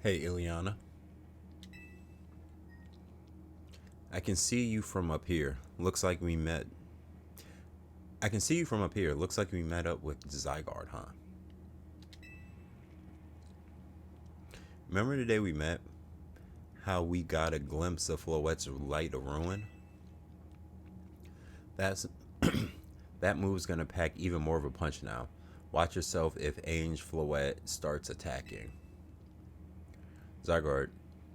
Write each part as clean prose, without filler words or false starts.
Hey, Ileana. I can see you from up here. Looks like we met. I can see you from up here. Looks like we met up with Zygarde, huh? Remember the day we met? How we got a glimpse of Floette's light of ruin? That's that move's gonna pack even more of a punch now. Watch yourself if Ange Floette starts attacking. Zygarde,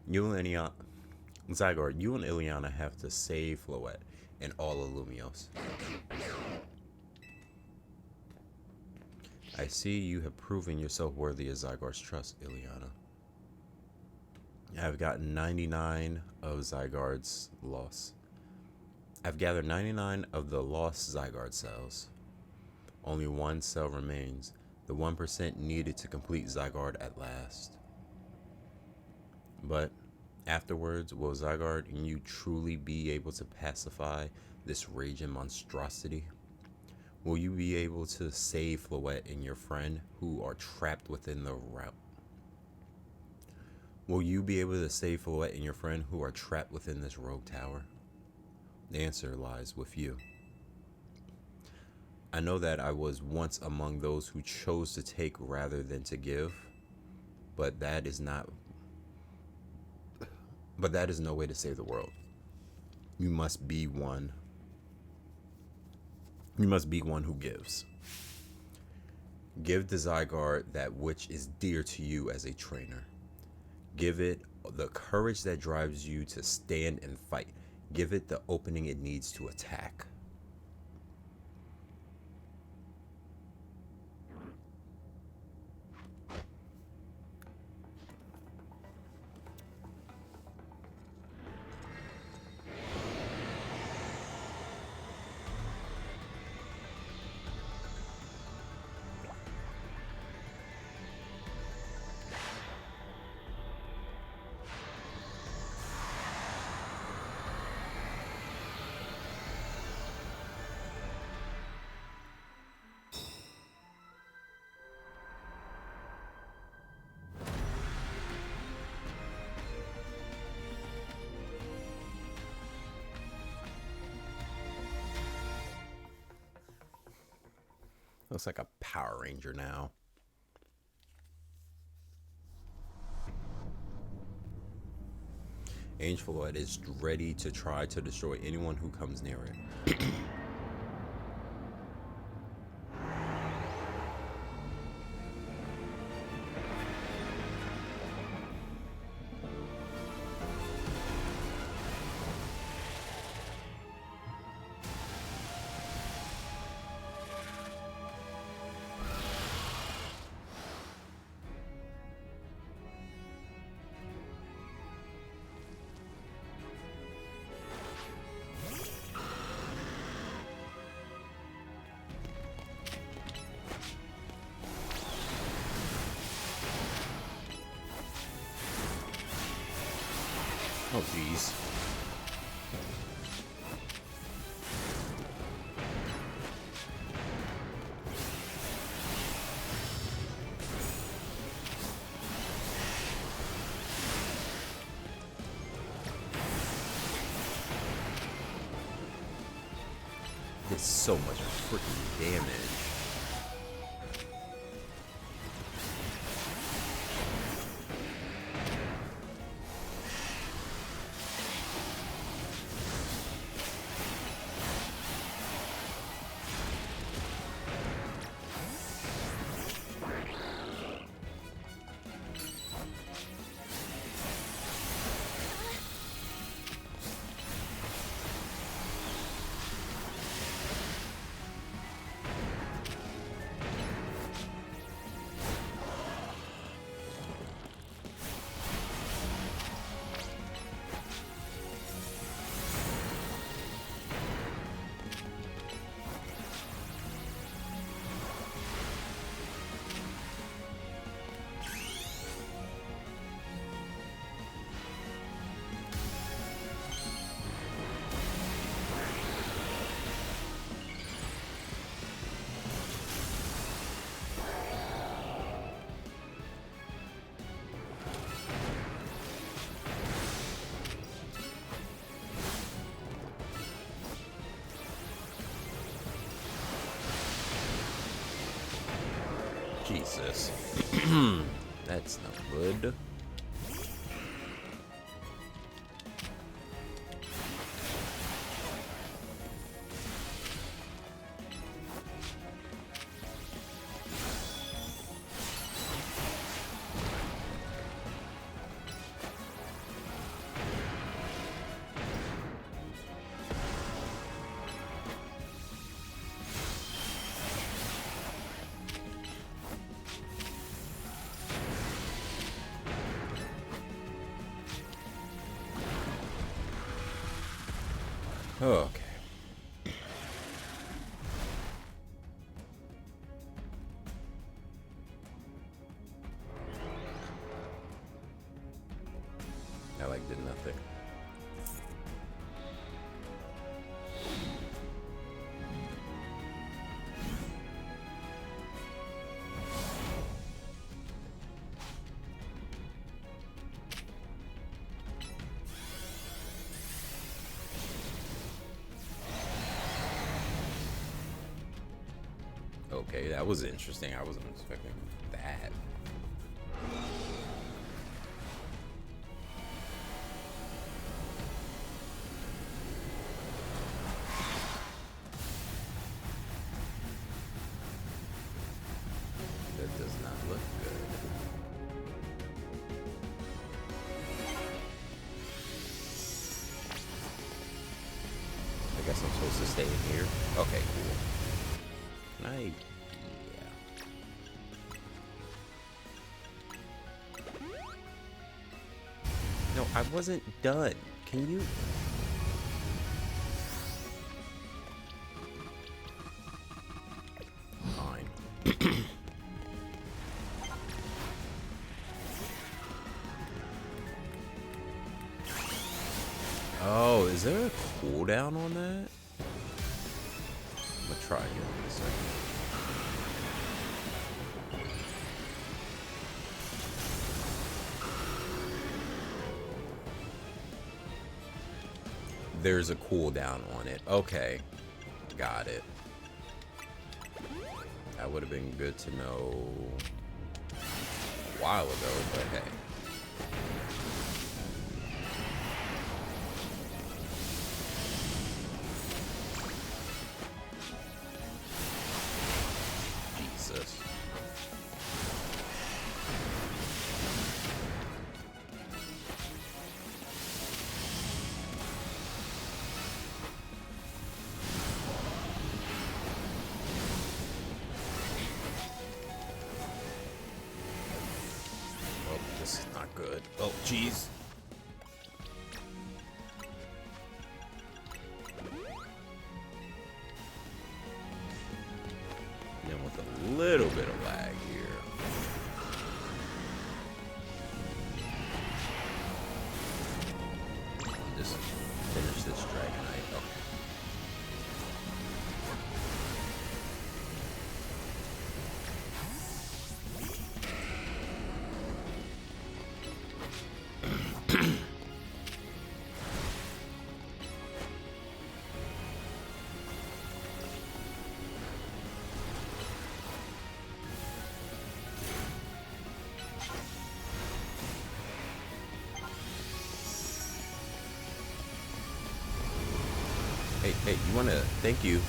you and Ileana, Zygarde, you and Ileana have to save Floette and all of Lumios. I see you have proven yourself worthy of Zygarde's trust, Ileana. I've gotten 99 of Zygarde's loss. I've gathered 99 of the lost Zygarde cells. Only one cell remains, the 1% needed to complete Zygarde at last. But afterwards, will Zygarde and you truly be able to pacify this raging monstrosity? Will you be able to save Floette and your friend who are trapped within the route? Will you be able to save Floette and your friend who are trapped within this rogue tower? The answer lies with you. I know that I was once among those who chose to take rather than to give, but that is not but that is no way to save the world. You must be one. You must be one who gives. Give the Zygarde that which is dear to you as a trainer. Give it the courage that drives you to stand and fight. Give it the opening it needs to attack. Looks like a Power Ranger now. Ange Floette is ready to try to destroy anyone who comes near it. Oh, jeez. Did so much freaking damage. Jesus. That's not good. Okay. I like did nothing. Okay, that was interesting. I wasn't expecting that. That does not look good. I guess I'm supposed to stay in here. Okay, cool. Yeah. No, I wasn't done. Can you? Fine. Oh, is there a cooldown on that? I'm gonna try here in a second. There's a cooldown on it. Okay. Got it. That would have been good to know a while ago, but hey. Jesus. Oh, this is not good. Oh, jeez. Then with a little bit of lag here. Just finish this Dragonite. Okay. Hey, you wanna? Thank you.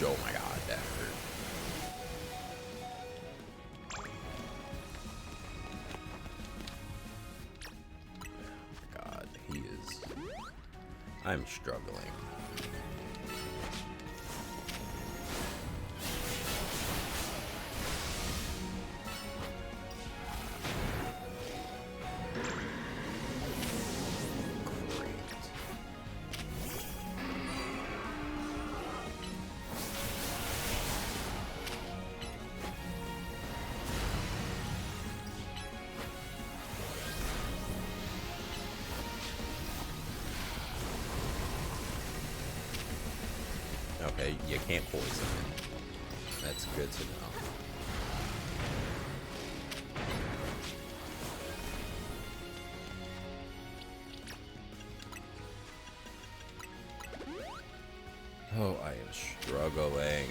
Oh my god, that hurt. God, he is. I'm struggling. Great. Okay, you can't poison it. That's good to know. Oh, I am struggling.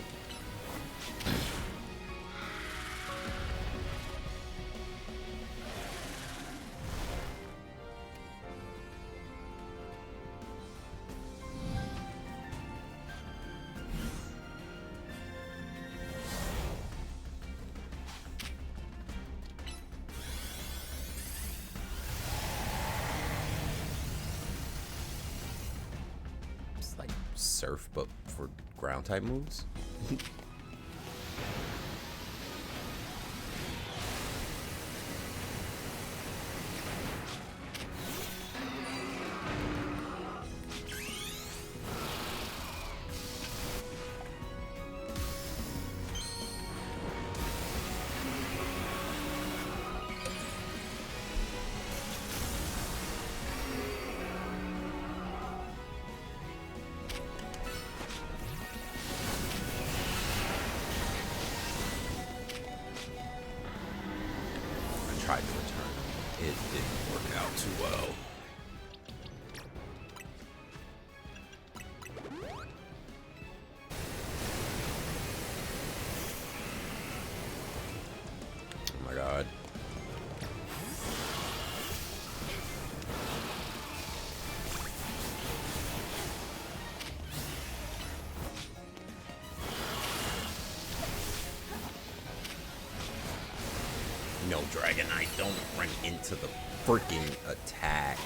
It's like surf, but for ground type moves. I tried to return. It didn't work out too well. Oh my god. No, Dragonite, don't run into the freaking attack.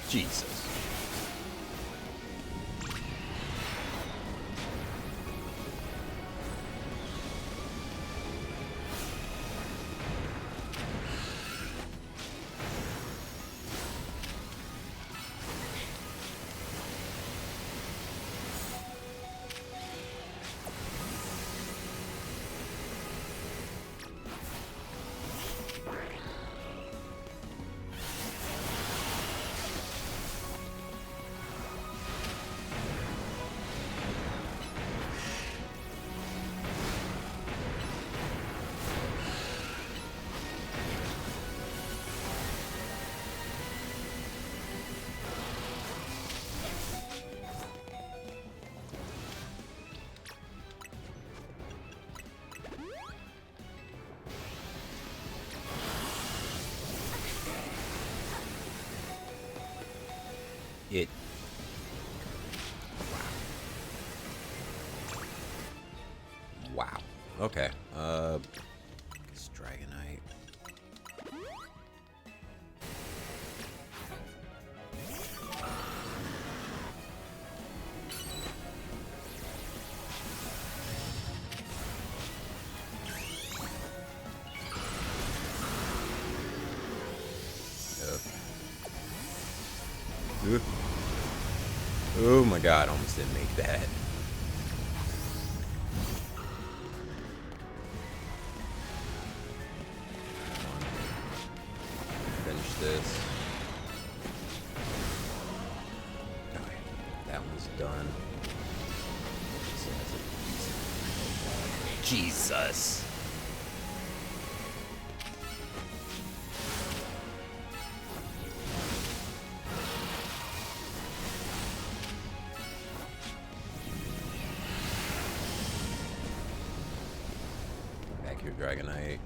Jesus. It. Wow. Okay. It's Dragonite. Yep. Oh my god, almost didn't make that. Finish this. Okay, that one's done. Jesus. you, Dragonite.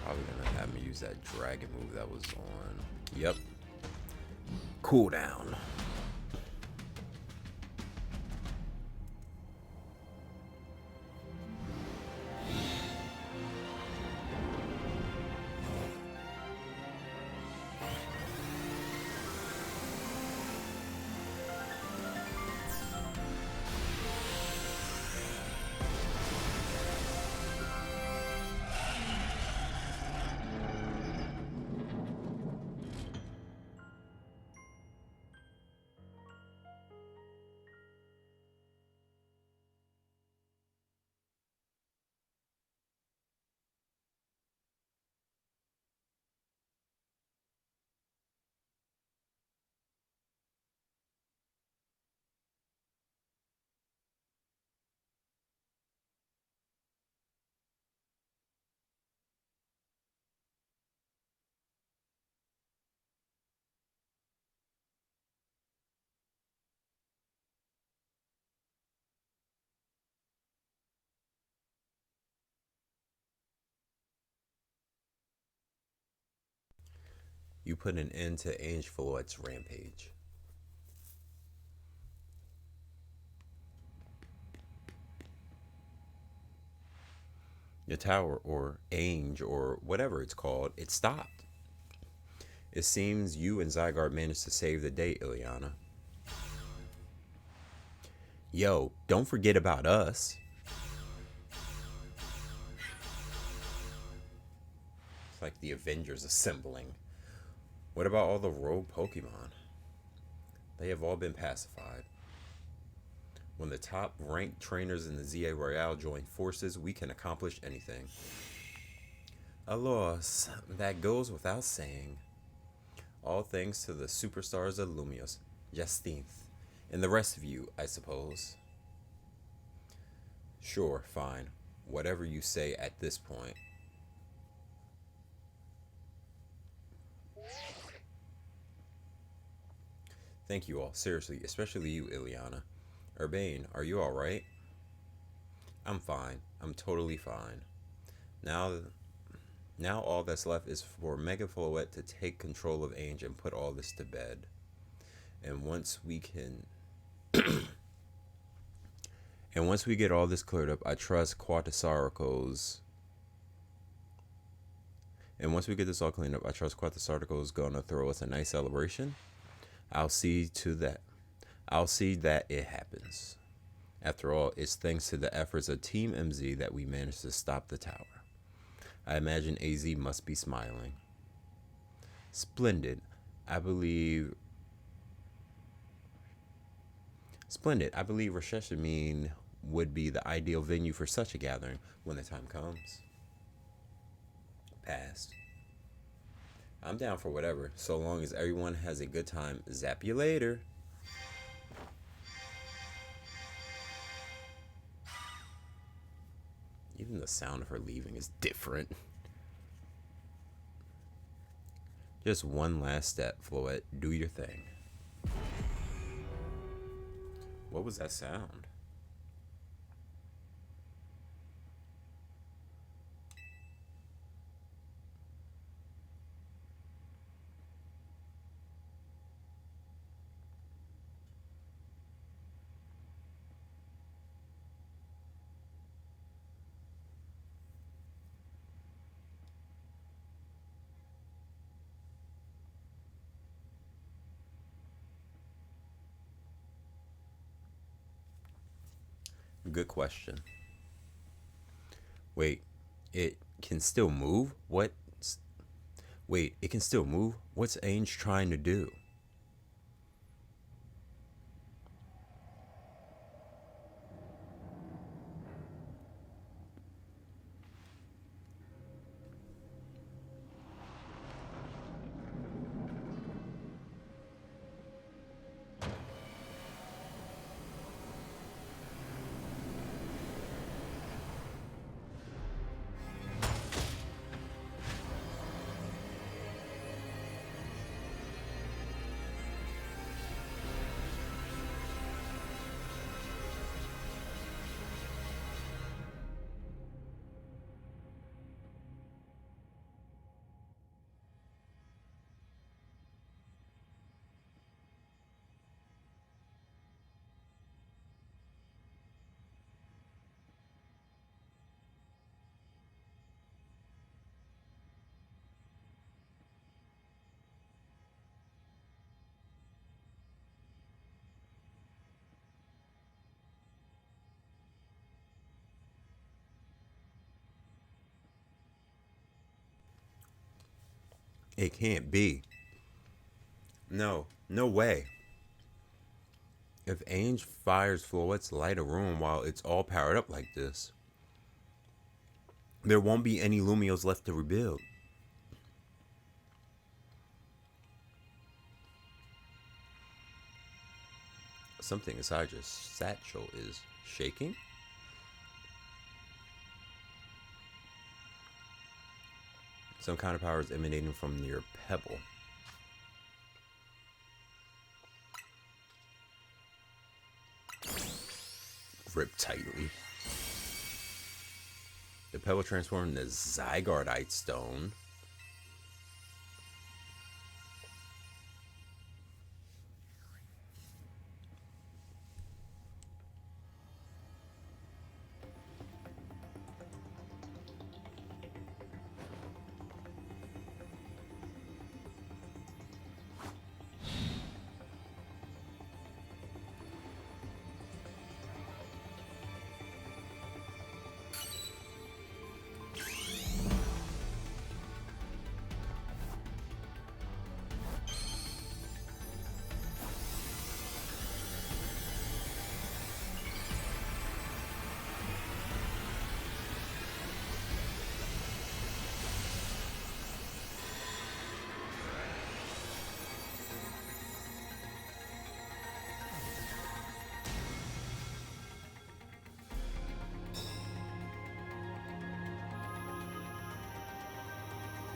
Probably gonna have me use that dragon move that was on. Yep. Cooldown. You put an end to Ange Floyd's rampage. Your tower, or Ange, or whatever it's called, it stopped. It seems you and Zygarde managed to save the day, Ileana. Yo, don't forget about us. It's like the Avengers assembling. What about all the rogue Pokemon? They have all been pacified. When the top ranked trainers in the ZA Royale join forces, we can accomplish anything. Alos, that goes without saying. All thanks to the superstars of Lumios, Jacinth, and the rest of you, I suppose. Sure, fine. Whatever you say at this point. Thank you all, seriously, especially you, Ileana. Urbane, are you alright? I'm fine. I'm totally fine. Now, now all that's left is for Mega Floette to take control of Ange and put all this to bed. And once we can And once we get all this cleared up, I trust Quatasarco's. And once we get this all cleaned up, I trust Quatasarco is gonna throw us a nice celebration. I'll see to that. I'll see that it happens. After all, it's thanks to the efforts of Team MZ that we managed to stop the tower. I imagine AZ must be smiling. Splendid. I believe. Splendid. I believe Rasheshameen would be the ideal venue for such a gathering when the time comes. Passed. I'm down for whatever, so long as everyone has a good time. Zap you later. Even the sound of her leaving is different. Just one last step, Floette. Do your thing. What was that sound? Good question. Wait, it can still move? What? Wait, it can still move? What's Ange trying to do? It can't be. No, no way. If Ainge fires Floet's light a room while it's all powered up like this, there won't be any Lumios left to rebuild. Something inside your satchel is shaking. Some kind of power is emanating from your pebble. Grip tightly. The pebble transformed into Zygardeite stone.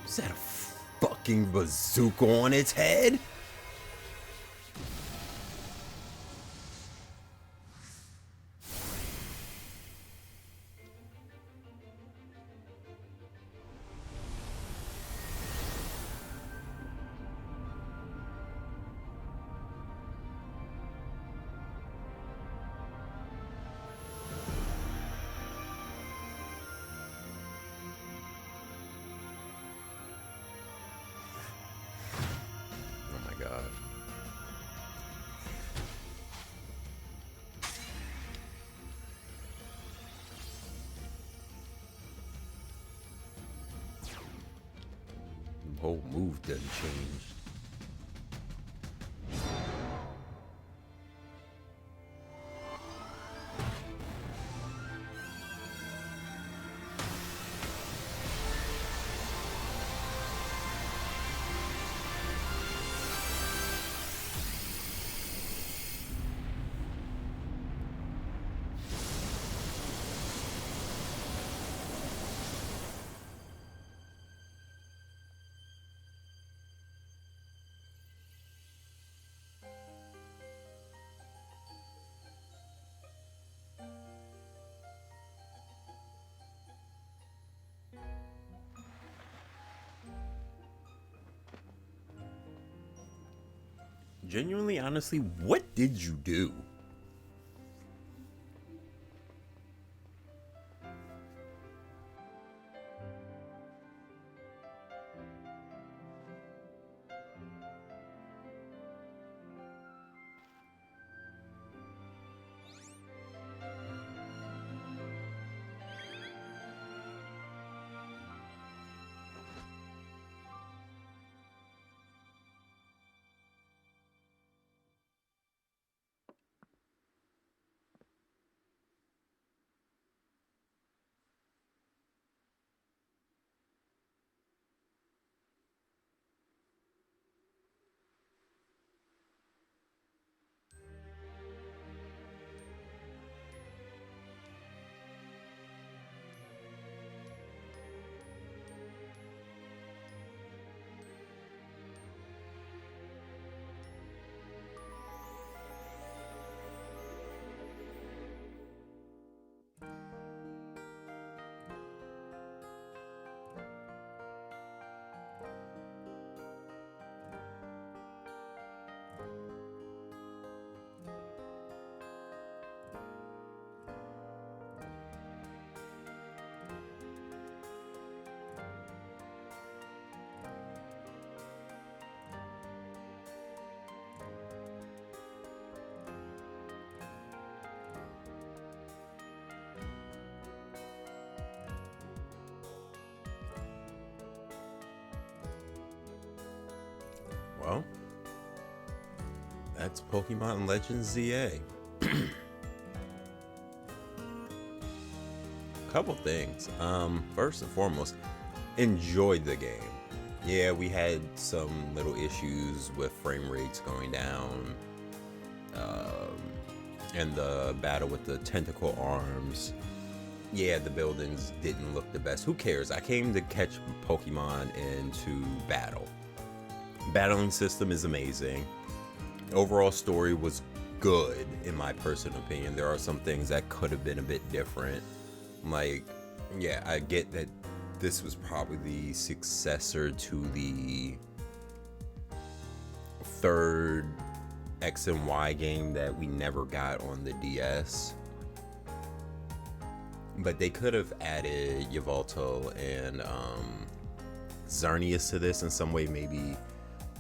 Is that a fucking bazooka on its head? Oh my god. The whole move done changed. Genuinely, honestly, what did you do? Well, that's Pokemon Legends ZA. Couple things. First and foremost, enjoyed the game. Yeah, we had some little issues with frame rates going down, and the battle with the tentacle arms. Yeah, the buildings didn't look the best. Who cares? I came to catch Pokemon and to battle. Battling system is amazing. Overall story was good, in my personal opinion. There are some things that could have been a bit different. Like, yeah, I get that this was probably the successor to the third X and Y game that we never got on the DS. But they could have added Yveltal and Xerneas to this in some way. Maybe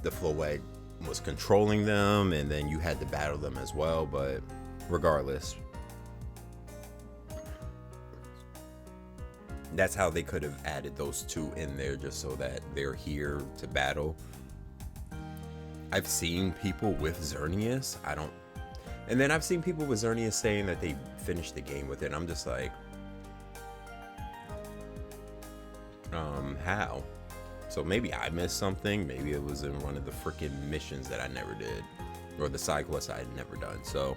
the Floette was controlling them and then you had to battle them as well. But regardless, that's how they could have added those two in there, just so that they're here to battle. I've seen people with Xerneas. And then I've seen people with Xerneas saying that they finished the game with it. I'm just like, how? So maybe I missed something. Maybe it was in one of the freaking missions that I never did, or the side quests I had never done. So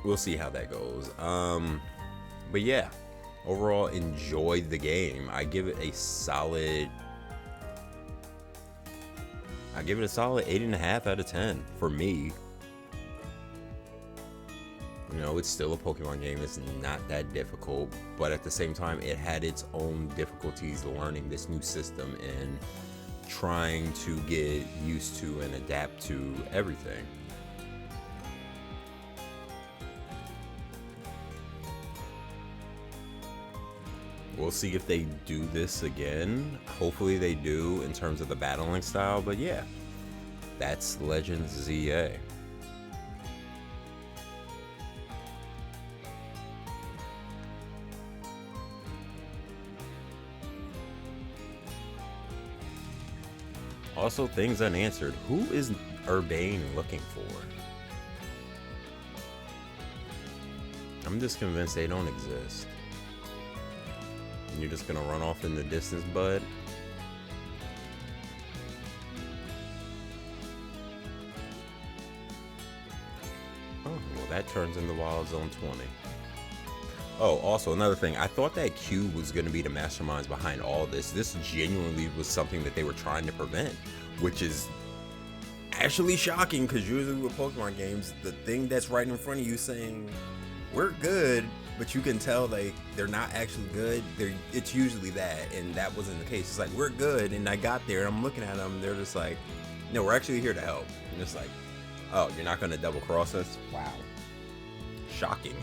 we'll see how that goes. But yeah, overall enjoyed the game. I give it a solid 8.5 out of 10 for me. You know, it's still a Pokemon game. It's not that difficult, but at the same time, it had its own difficulties learning this new system and trying to get used to and adapt to everything. We'll see if they do this again. Hopefully they do in terms of the battling style, but yeah, that's Legends ZA. Also, things unanswered. Who is Urbane looking for? I'm just convinced they don't exist. And you're just gonna run off in the distance, bud? Oh, well, that turns into Wild Zone 20. Oh, also another thing, I thought that Cube was going to be the masterminds behind all this. This genuinely was something that they were trying to prevent, which is actually shocking, because usually with Pokemon games, the thing that's right in front of you saying, we're good, but you can tell like they're not actually good. It's usually that, and that wasn't the case. It's like, we're good, and I got there, and I'm looking at them, they're just like, no, we're actually here to help. And it's like, oh, you're not going to double cross us? Wow. Shocking.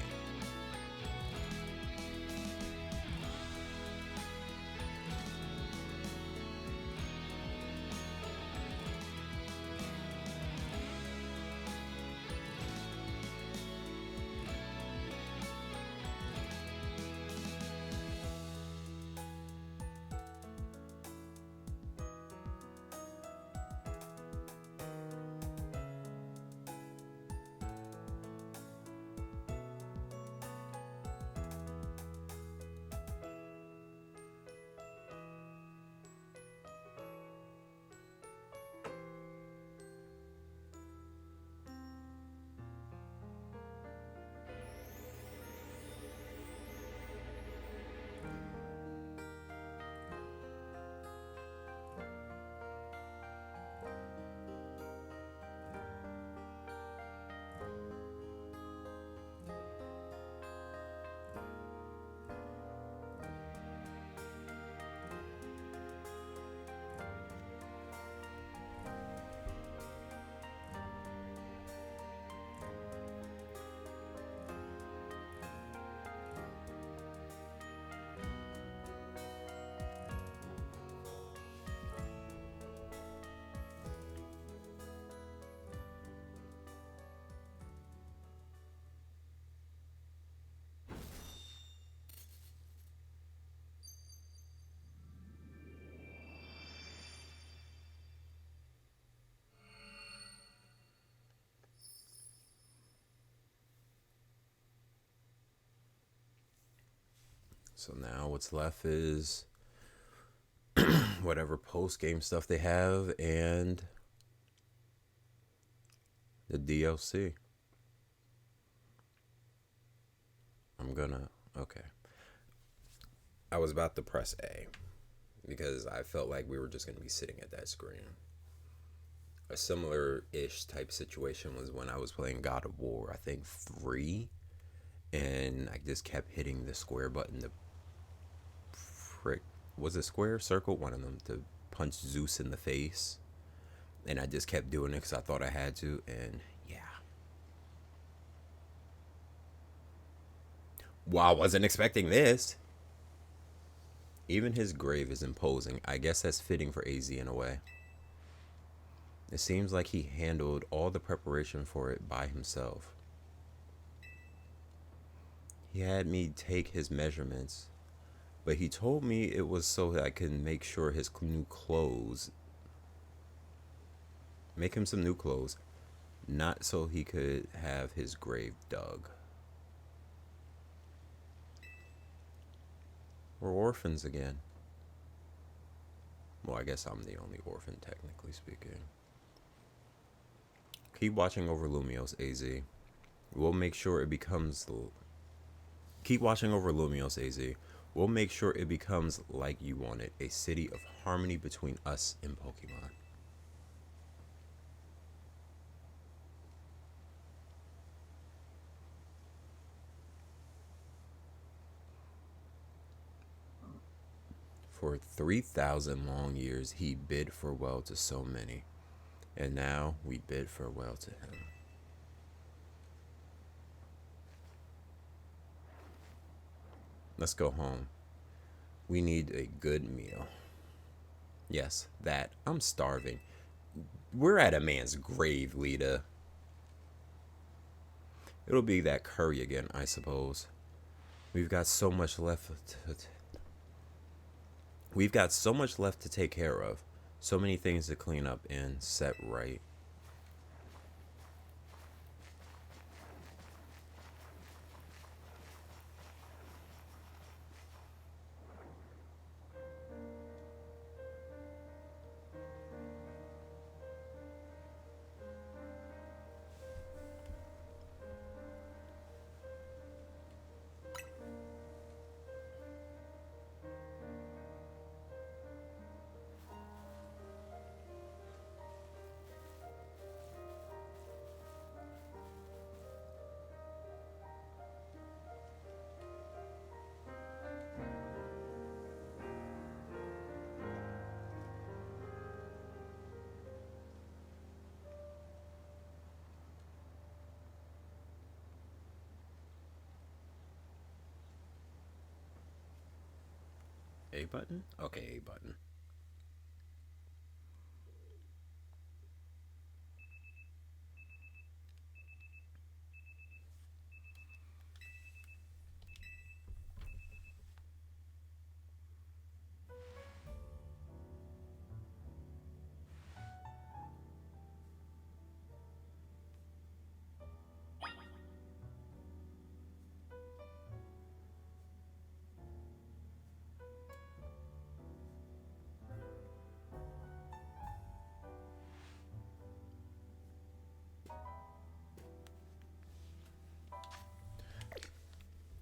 So now what's left is whatever post game stuff they have and the DLC. Okay. I was about to press A because I felt like we were just gonna be sitting at that screen. A similar ish type situation was when I was playing God of War, I think 3, and I just kept hitting the square button to prick. Was it square, circle? One of them to punch Zeus in the face. And I just kept doing it because I thought I had to, and yeah. Well, I wasn't expecting this. Even his grave is imposing. I guess that's fitting for AZ in a way. It seems like he handled all the preparation for it by himself. He had me take his measurements, but he told me it was so that I could make sure his new clothes, make him some new clothes, not so he could have his grave dug. We're orphans again. Well, I guess I'm the only orphan, technically speaking. Keep watching over Lumios, AZ. We'll make sure it becomes. Keep watching over Lumios, AZ. We'll make sure it becomes like you want it, a city of harmony between us and Pokemon. For 3,000 long years, he bid farewell to so many, and now we bid farewell to him. Let's go home. We need a good meal. Yes, that. I'm starving. We're at a man's grave, Lita. It'll be that curry again, I suppose. We've got so much left to We've got so much left to take care of. So many things to clean up and set right. A button? Okay, A button.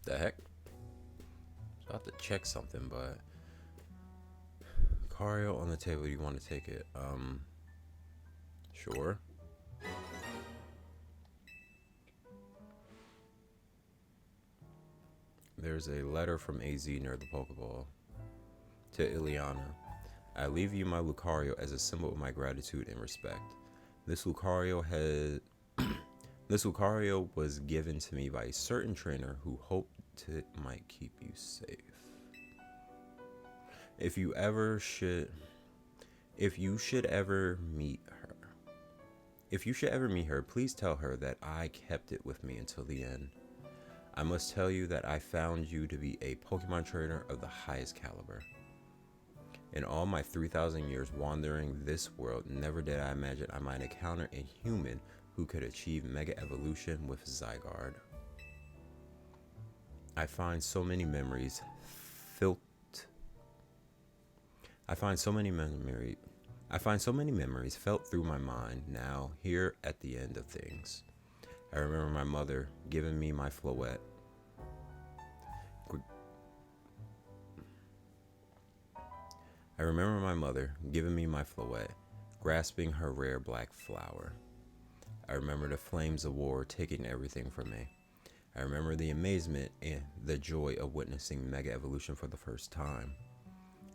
The heck? I was about to check something, but Cario on the table. You want to take it? Sure. There's a letter from AZ near the Pokeball. To Ileana. I leave you my Lucario as a symbol of my gratitude and respect. This Lucario had this Lucario was given to me by a certain trainer who hoped it might keep you safe. If you should ever meet her, please tell her that I kept it with me until the end. I must tell you that I found you to be a Pokemon trainer of the highest caliber. In all my 3,000 years wandering this world, never did I imagine I might encounter a human who could achieve Mega Evolution with Zygarde. I find so many memories, felt I find so many memories I find so many memories felt through my mind now here at the end of things. I remember my mother giving me my floette. I remember my mother giving me my floette, grasping her rare black flower. I remember the flames of war taking everything from me. I remember the amazement and the joy of witnessing Mega Evolution for the first time.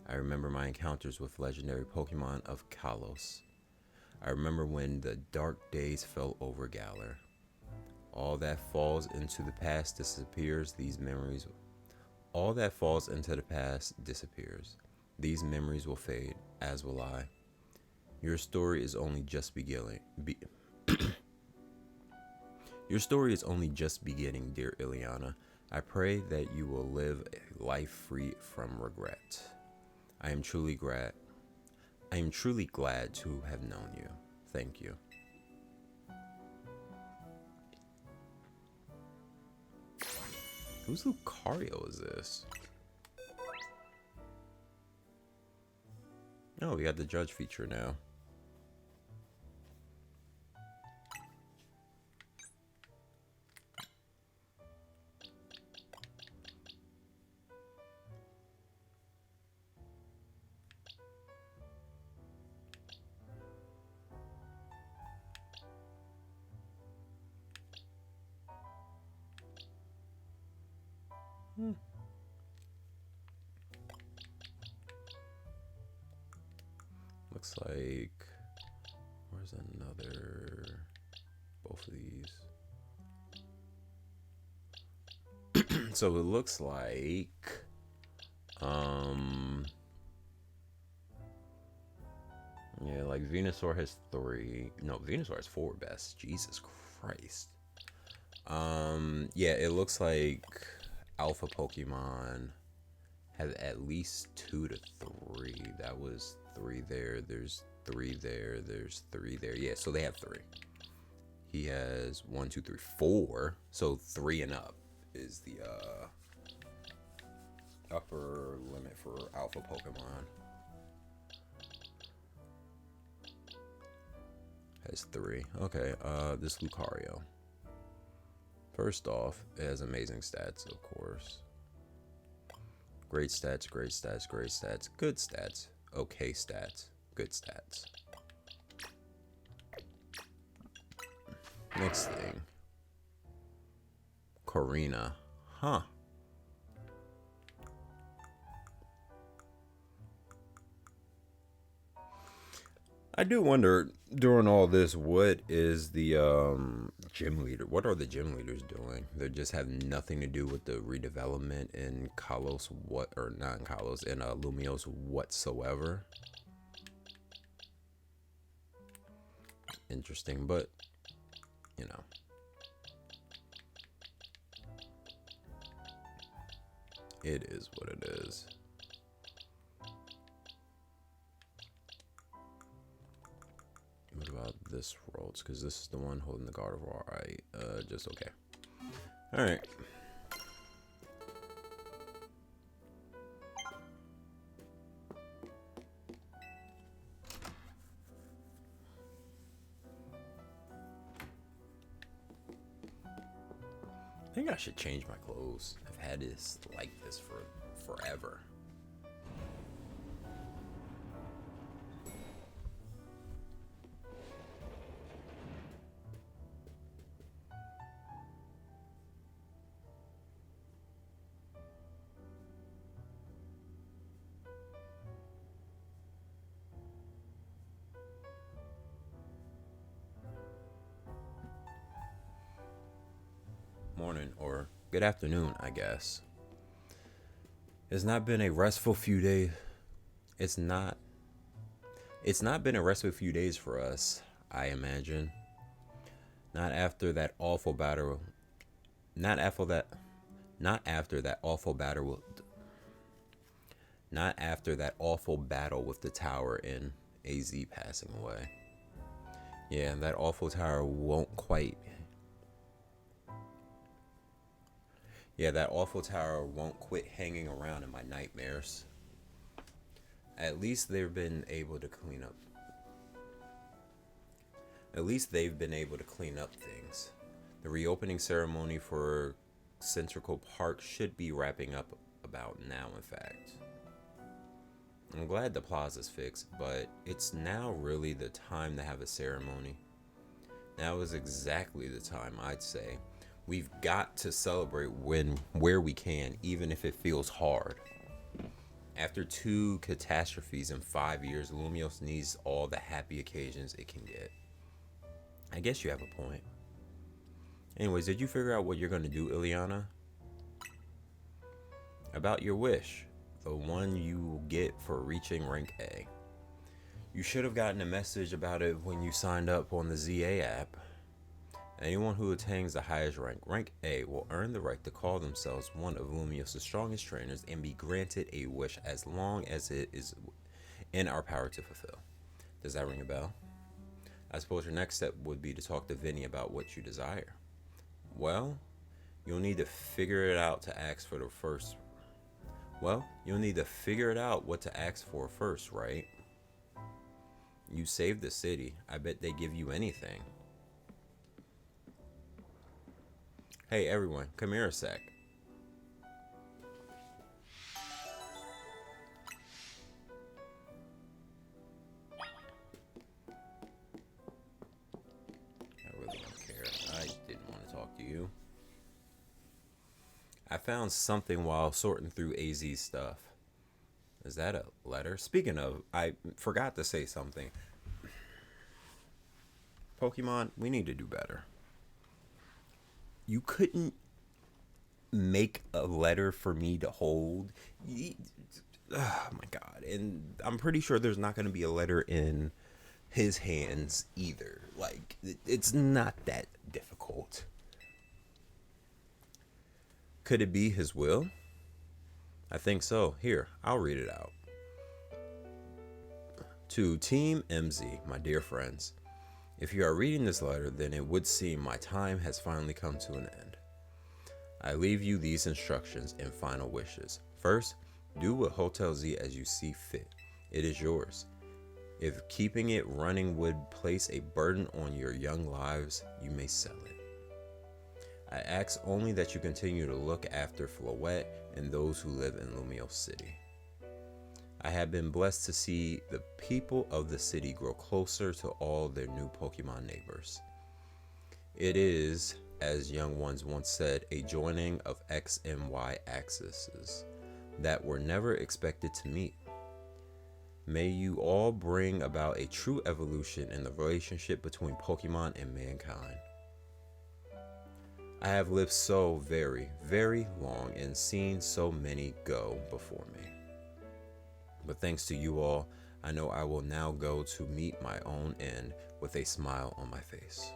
I remember my encounters with legendary Pokemon of Kalos. I remember when the dark days fell over Galar. All that falls into the past disappears, all that falls into the past disappears. These memories will fade, as will I. Your story is only just beginning. Your story is only just beginning, dear Ileana. I pray that you will live a life free from regret. I am truly glad to have known you. Thank you. Whose Lucario is this? Oh, we got the judge feature now. Looks like where's another both of these. So it looks like yeah, like Venusaur has 3. No, Venusaur has 4 best. Jesus Christ. Yeah, it looks like Alpha Pokemon have at least 2 to 3. That was 3 there. There's 3 there. There's 3 there. Yeah, so they have 3. He has 1, 2, 3, 4. So 3 and up is the upper limit for Alpha Pokemon. Has 3. Okay, this Lucario. First off, it has amazing stats, of course. Great stats, great stats, great stats, good stats, okay stats, good stats. Next thing. Korrina. Huh. I do wonder during all this, what is the gym leader? What are the gym leaders doing? They just have nothing to do with the redevelopment in Kalos, or not in Kalos, in Lumiose whatsoever. Interesting, but you know. It is what it is. What about this Rhodes? Because this is the one holding the Gardevoir. Just okay. All right. I think I should change my clothes. I've had this like this for forever. Morning or good afternoon, I guess. It's not been a restful few days. It's not been a restful few days for us, I imagine. Not after that awful battle. Not after that awful battle. Not after that awful battle with the tower in AZ passing away. Yeah, that awful tower won't quite. Yeah, that awful tower won't quit hanging around in my nightmares. At least they've been able to clean up. At least they've been able to clean up things. The reopening ceremony for Central Park should be wrapping up about now, in fact. I'm glad the plaza's fixed, but it's now really the time to have a ceremony. Now is exactly the time, I'd say. We've got to celebrate where we can, even if it feels hard. After two catastrophes in 5 years, Lumios needs all the happy occasions it can get. I guess you have a point. Anyways, did you figure out what you're gonna do, Ileana? About your wish, the one you will get for reaching rank A. You should have gotten a message about it when you signed up on the ZA app. Anyone who attains the highest rank, rank A, will earn the right to call themselves one of Lumios' strongest trainers and be granted a wish as long as it is in our power to fulfill. Does that ring a bell? I suppose your next step would be to talk to Vinny about what you desire. Well, you'll need to figure it out to ask for the first. You'll need to figure it out what to ask for first, right? You saved the city. I bet they give you anything. Hey everyone, come here a sec. I really don't care. I didn't want to talk to you. I found something while sorting through AZ's stuff. Is that a letter? Speaking of, I forgot to say something. Pokemon, we need to do better. You couldn't make a letter for me to hold. Oh my god. And I'm pretty sure there's not going to be a letter in his hands either. Like, it's not that difficult. Could it be his will? I think so. Here, I'll read it out. To Team MZ, my dear friends, if you are reading this letter, then it would seem my time has finally come to an end. I leave you these instructions and final wishes. First, do with Hotel Z as you see fit. It is yours. If keeping it running would place a burden on your young lives, you may sell it. I ask only that you continue to look after Floette and those who live in Lumios City. I have been blessed to see the people of the city grow closer to all their new Pokemon neighbors. It is, as young ones once said, a joining of X and Y axes that were never expected to meet. May you all bring about a true evolution in the relationship between Pokemon and mankind. I have lived so very, very long and seen so many go before me. But thanks to you all, I know I will now go to meet my own end with a smile on my face.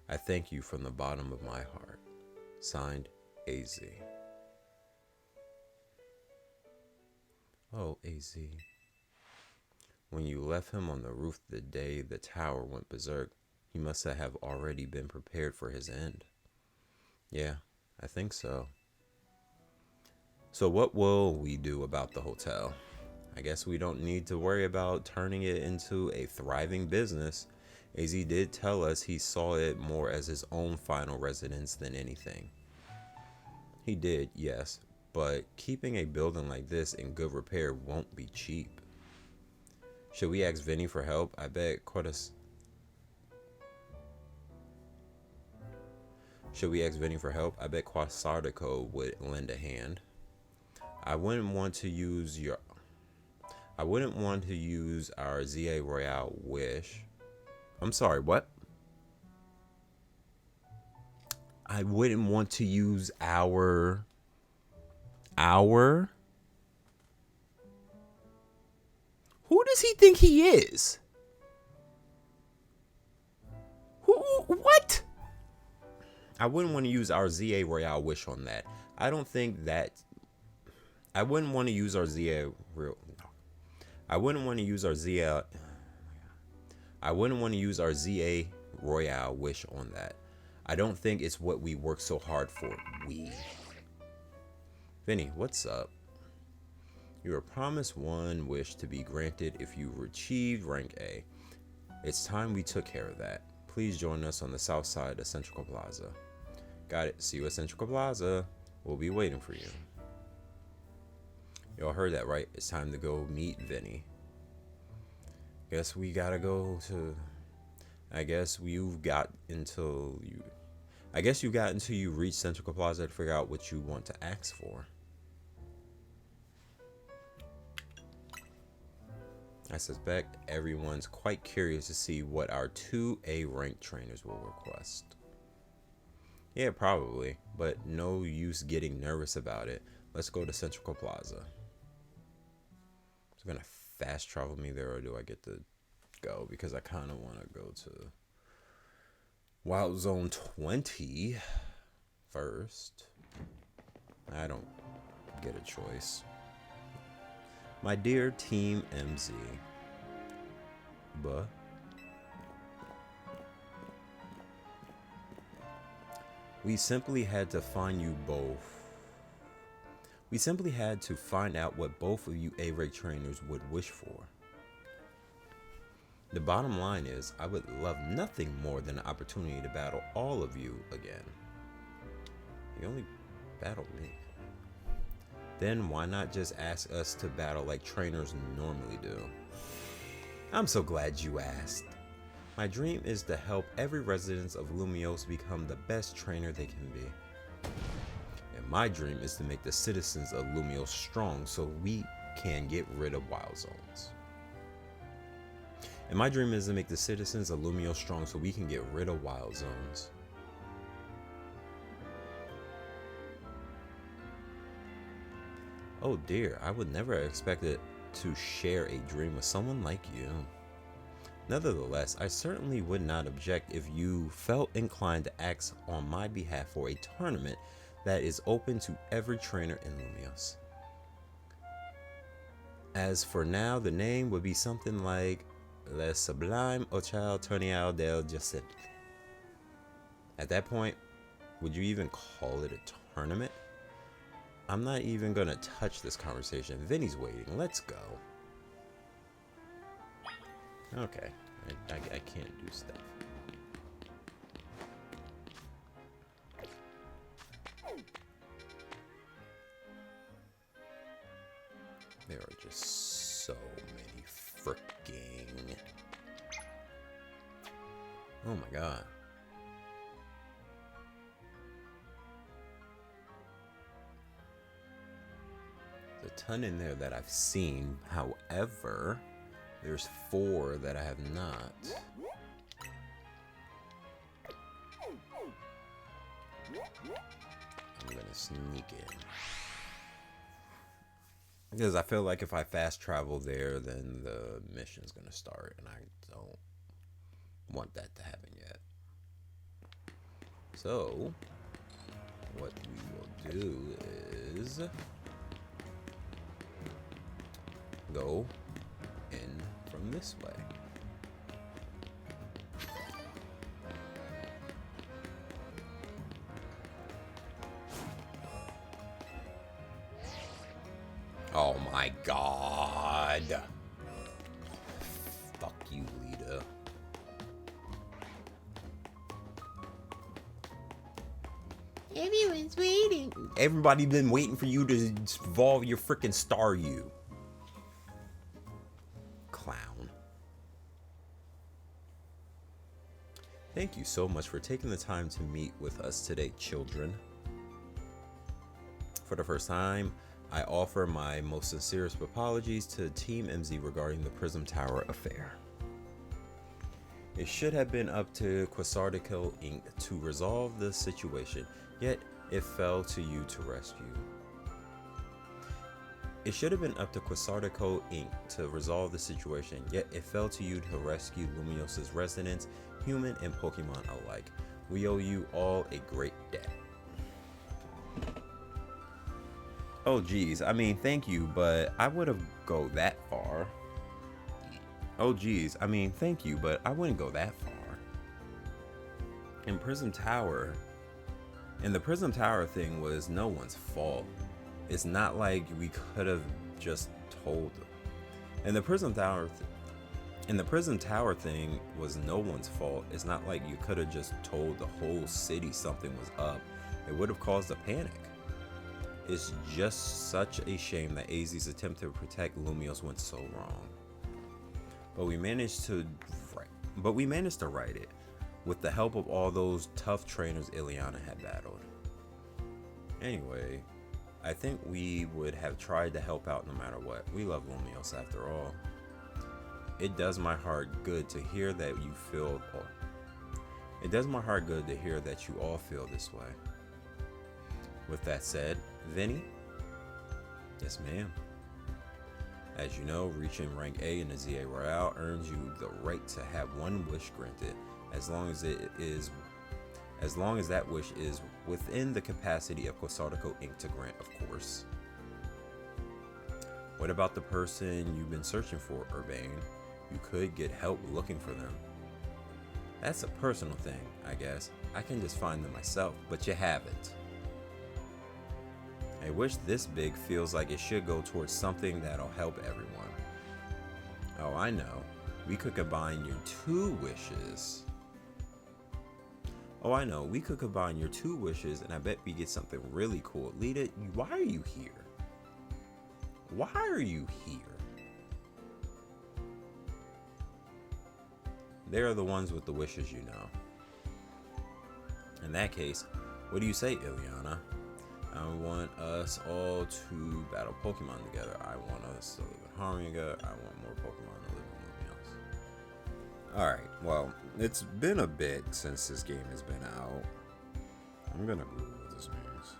I thank you from the bottom of my heart. Signed, AZ. Oh, AZ. When you left him on the roof the day the tower went berserk, he must have already been prepared for his end. Yeah, I think so. So what will we do about the hotel? I guess we don't need to worry about turning it into a thriving business. AZ did tell us he saw it more as his own final residence than anything. He did, yes, but keeping a building like this in good repair won't be cheap. Should we ask Vinny for help? I bet Quasartico would lend a hand. I wouldn't want to use our ZA Royale wish. I'm sorry, what? I wouldn't want to use our Who does he think he is? What? I wouldn't want to use our ZA Royale wish on that. I don't think that. I wouldn't want to use our ZA real. I wouldn't want to use our ZA. I wouldn't want to use our ZA Royale wish on that. I don't think it's what we work so hard for. Vinny, what's up? You were promised one wish to be granted if you achieved rank A. It's time we took care of that. Please join us on the south side of Central Plaza. Got it. See you at Central Plaza. We'll be waiting for you. Y'all heard that, right? It's time to go meet Vinny. Guess we gotta go to... I guess you got until you reach Central Plaza to figure out what you want to ask for. I suspect everyone's quite curious to see what our 2A ranked trainers will request. Yeah, probably, but no use getting nervous about it. Let's go to Central Plaza. Is it gonna fast travel me there, or do I get to go? Because I kind of want to go to Wild Zone 20 first. I don't get a choice. My dear Team MZ, we simply had to find out what both of you A-Rank trainers would wish for. The bottom line is, I would love nothing more than the opportunity to battle all of you again. You only battled me. Then why not just ask us to battle like trainers normally do? I'm so glad you asked. My dream is to help every resident of Lumiose become the best trainer they can be. And my dream is to make the citizens of Lumiose strong so we can get rid of Wild Zones. And my dream is to make the citizens of Lumiose strong so we can get rid of Wild Zones. Oh dear, I would never have expected to share a dream with someone like you. Nevertheless, I certainly would not object if you felt inclined to ask on my behalf for a tournament that is open to every trainer in Lumiose. As for now, the name would be something like Le Sublime Ochal Torneo del Jacet. At that point, would you even call it a tournament? I'm not even gonna touch this conversation. Vinny's waiting. Let's go. Okay. I can't do stuff. There are just so many freaking... Oh my god. A ton in there that I've seen. However, there's 4 that I have not. I'm gonna sneak in because I feel like if I fast travel there, then the mission's gonna start, and I don't want that to happen yet. So what we will do is go in from this way. Oh my god. Fuck you, Lita. Everyone's waiting. Everybody been waiting for you to evolve your freaking Staryu. Clown. Thank you so much for taking the time to meet with us today, children. For the first time, I offer my most sincerest apologies to Team MZ regarding the Prism Tower affair. It should have been up to Quasartico Inc. to resolve the situation, yet it fell to you to rescue. It should have been up to Quasartico Inc. to resolve the situation, yet it fell to you to rescue Lumiose's residents, human and Pokemon alike. We owe you all a great debt. Oh geez, I mean, thank you, but I would have go that far. Oh geez, I mean, thank you, but I wouldn't go that far. In Prism Tower, and the Prism Tower thing was no one's fault. It's not like we could have just told them. And the prison tower, and the prison tower thing was no one's fault. It's not like you could have just told the whole city something was up. It would have caused a panic. It's just such a shame that AZ's attempt to protect Lumios went so wrong. But we managed to write it with the help of all those tough trainers Ileana had battled. Anyway, I think we would have tried to help out no matter what. We love Lumios after all. It does my heart good to hear that you feel. It does my heart good to hear that you all feel this way. With that said, Vinny. Yes, ma'am. As you know, reaching rank A in the ZA Royale earns you the right to have one wish granted, as long as that wish is within the capacity of Quasartico Inc. to grant, of course. What about the person you've been searching for, Urbane? You could get help looking for them. That's a personal thing, I guess. I can just find them myself, but you haven't. A wish this big feels like it should go towards something that'll help everyone. Oh, I know. We could combine your two wishes. And I bet we get something really cool. Lita, why are you here? Why are you here? They're the ones with the wishes, you know. In that case, what do you say, Ileana? I want us all to battle Pokemon together. I want us to live in harmony together. I want more Pokemon to live in Lumios. Alright, well, it's been a bit since this game has been out. I'm gonna Google what this means.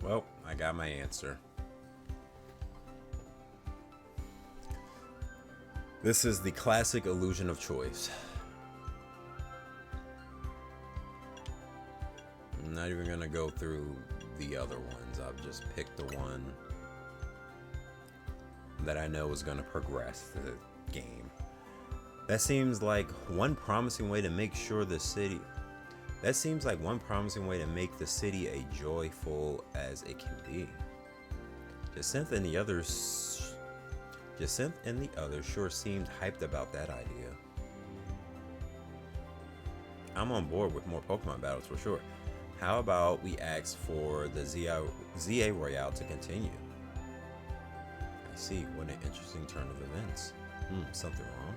Well, I got my answer. This is the classic illusion of choice. I'm not even gonna go through the other ones. I've just picked the one that I know is gonna progress the game. That seems like one promising way to make the city as joyful as it can be. Jacinth and the others sure seemed hyped about that idea. I'm on board with more Pokemon battles for sure. How about we ask for the ZA Royale to continue? I see, what an interesting turn of events. Something wrong?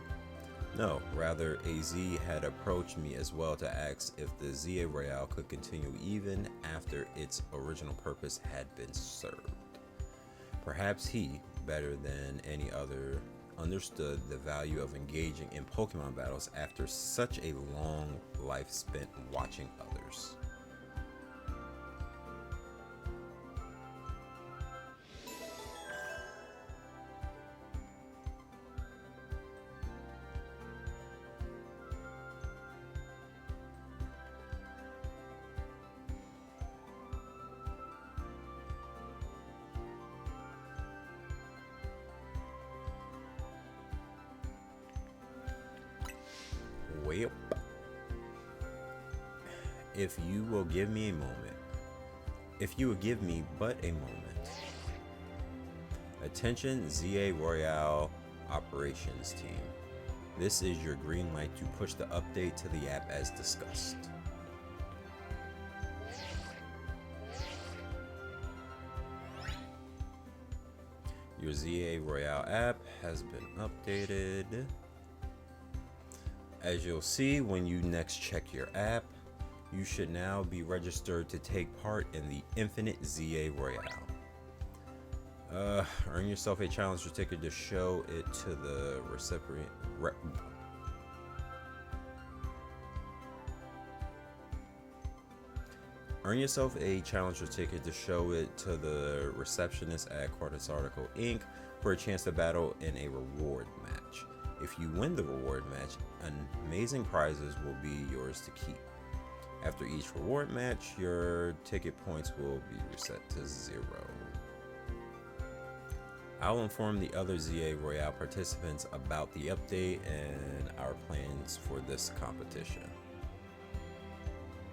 No, rather, AZ had approached me as well to ask if the ZA Royale could continue even after its original purpose had been served. Perhaps he, better than any other understood the value of engaging in Pokemon battles after such a long life spent watching others. Well, if you will give me a moment, if you would give me but a moment. Attention ZA Royale operations team. This is your green light to push the update to the app as discussed. Your ZA Royale app has been updated. As you'll see when you next check your app, you should now be registered to take part in the Infinite ZA Royale. Earn yourself a challenger ticket to show it to the recipient. Earn yourself a challenger ticket to show it to the receptionist at Quartz Article Inc. for a chance to battle in a reward match. If you win the reward match, amazing prizes will be yours to keep. After each reward match, your ticket points will be reset to 0. I'll inform the other ZA Royale participants about the update and our plans for this competition.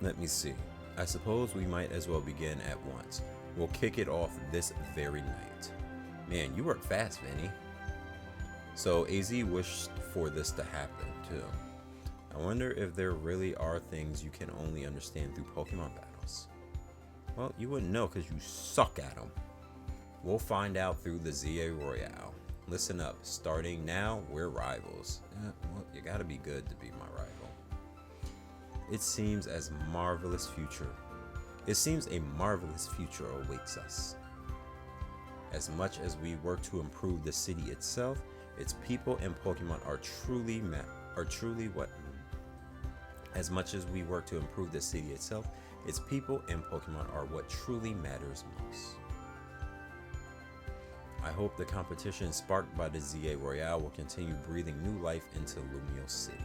Let me see. I suppose we might as well begin at once. We'll kick it off this very night. Man, you work fast, Vinny. So AZ wished for this to happen too. I wonder if there really are things you can only understand through Pokemon battles. Well, you wouldn't know because you suck at them. We'll find out through the ZA Royale. Listen up, starting now, we're rivals. Well, you gotta be good to be my rival. It seems a marvelous future awaits us. As much as we work to improve the city itself, its people and Pokemon are truly what. As much as we work to improve the city itself, its people and Pokemon are what truly matters most. I hope the competition sparked by the ZA Royale will continue breathing new life into Lumiose City.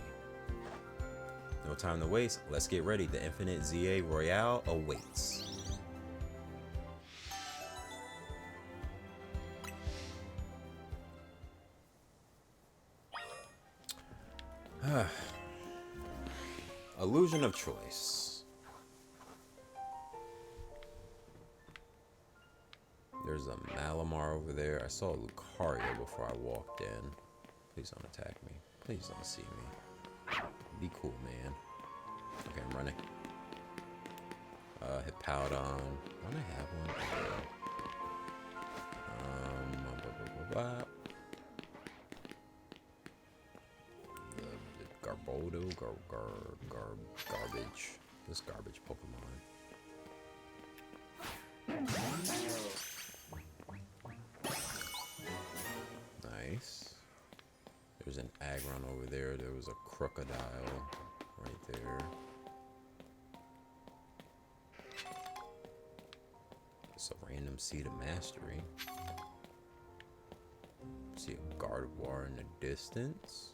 No time to waste, let's get ready. The Infinite ZA Royale awaits. Illusion of choice. There's a Malamar over there. I saw a Lucario before I walked in. Please don't attack me. Please don't see me. Be cool, man. Okay, I'm running. Hippowdon. When I have one. The Garbodo, garbage. This garbage Pokemon. Nice. There's an Aggron over there. There was a Crocodile right there. It's a random Seed of Mastery. See a Gardevoir in the distance.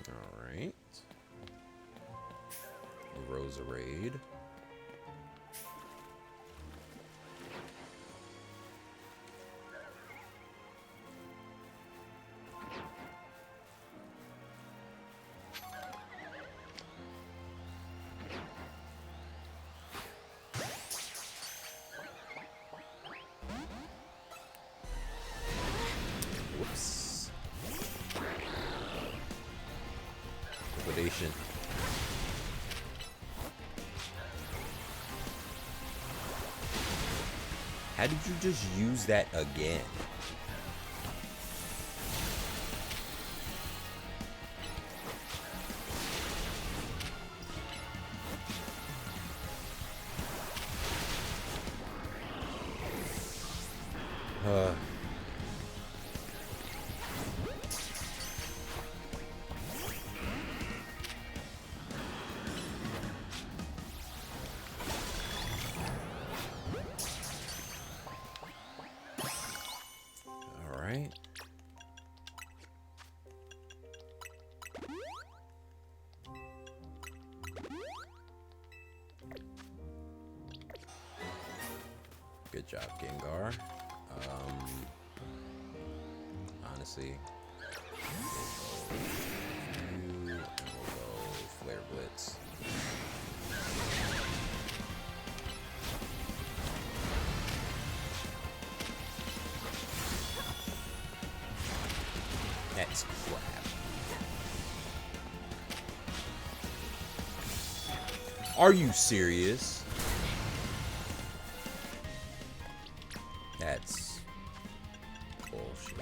Alright. Roserade. Whoops. Liquidation. How did you just use that again? Uh, all right. Good job, Gengar. Honestly, we'll go you, and we'll go Flare Blitz. That's crap. Are you serious? That's bullshit.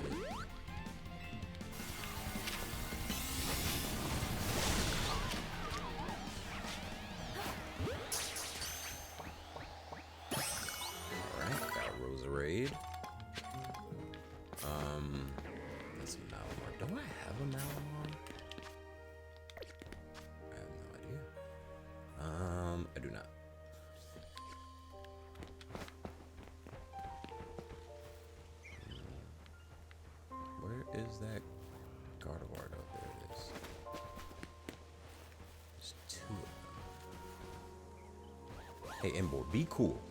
Alright, got Roserade. That's a Malamar. Do I have a Malamar? I have no idea. I do not. Where is that Gardevoir? Oh, there it is. There's two of them. Hey, Emboar, be cool.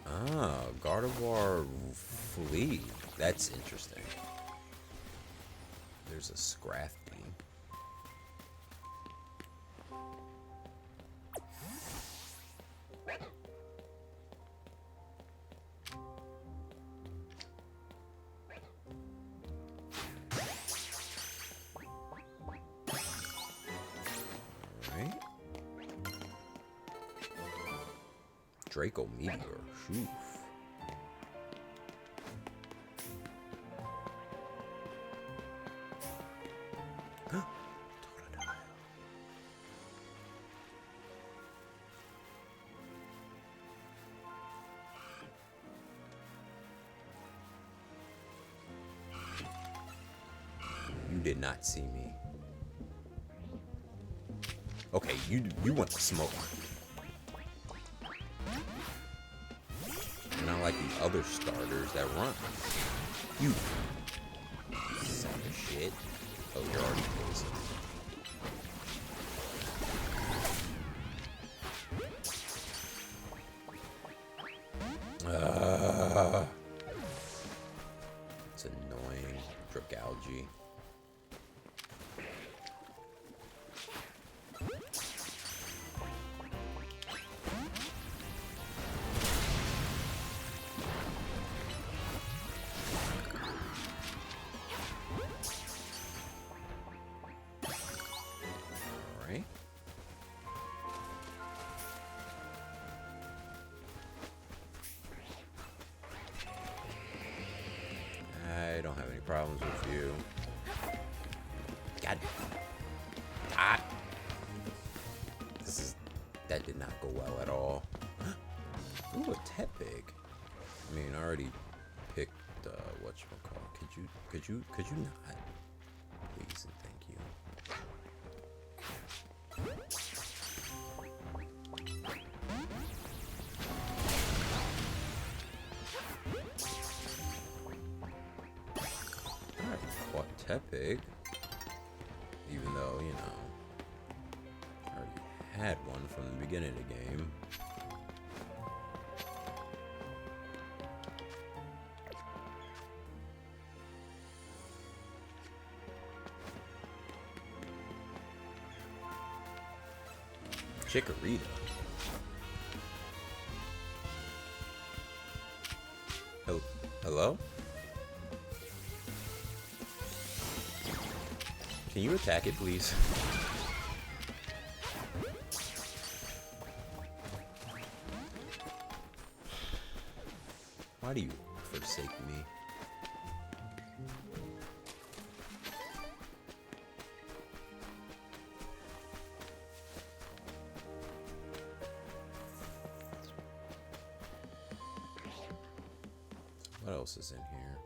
Ah, Gardevoir Flea. That's interesting. There's a Scrafty. Alright. Draco Meteor. Shoof. You did not see me. Okay, you want to smoke. Not like the other starters that run. You sack of shit. Oh, you're already poisoned. It's annoying. Dragalge. Alright. I don't have any problems with you. God. Ah. That did not go well at all. Ooh, a Tepig. I mean, I already picked whatchamacallit. Could you not? Please and thank you. Alright, caught Tepig. Even though, you know, I already had one from the beginning of the game. Chikorita. Hello? Can you attack it, please? Why do you forsake me? What else is in here?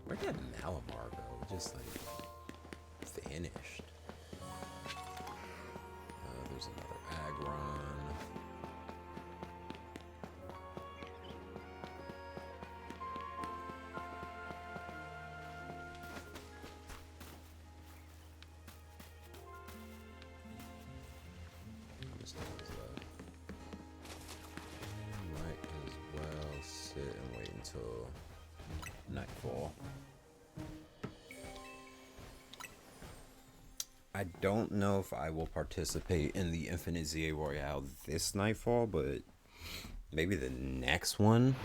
Where did Malamar go? Just like vanished. There's another Aggron. How much time is left? Might as well sit and wait until nightfall. I don't know if I will participate in the Infinite ZA Royale this nightfall, but maybe the next one.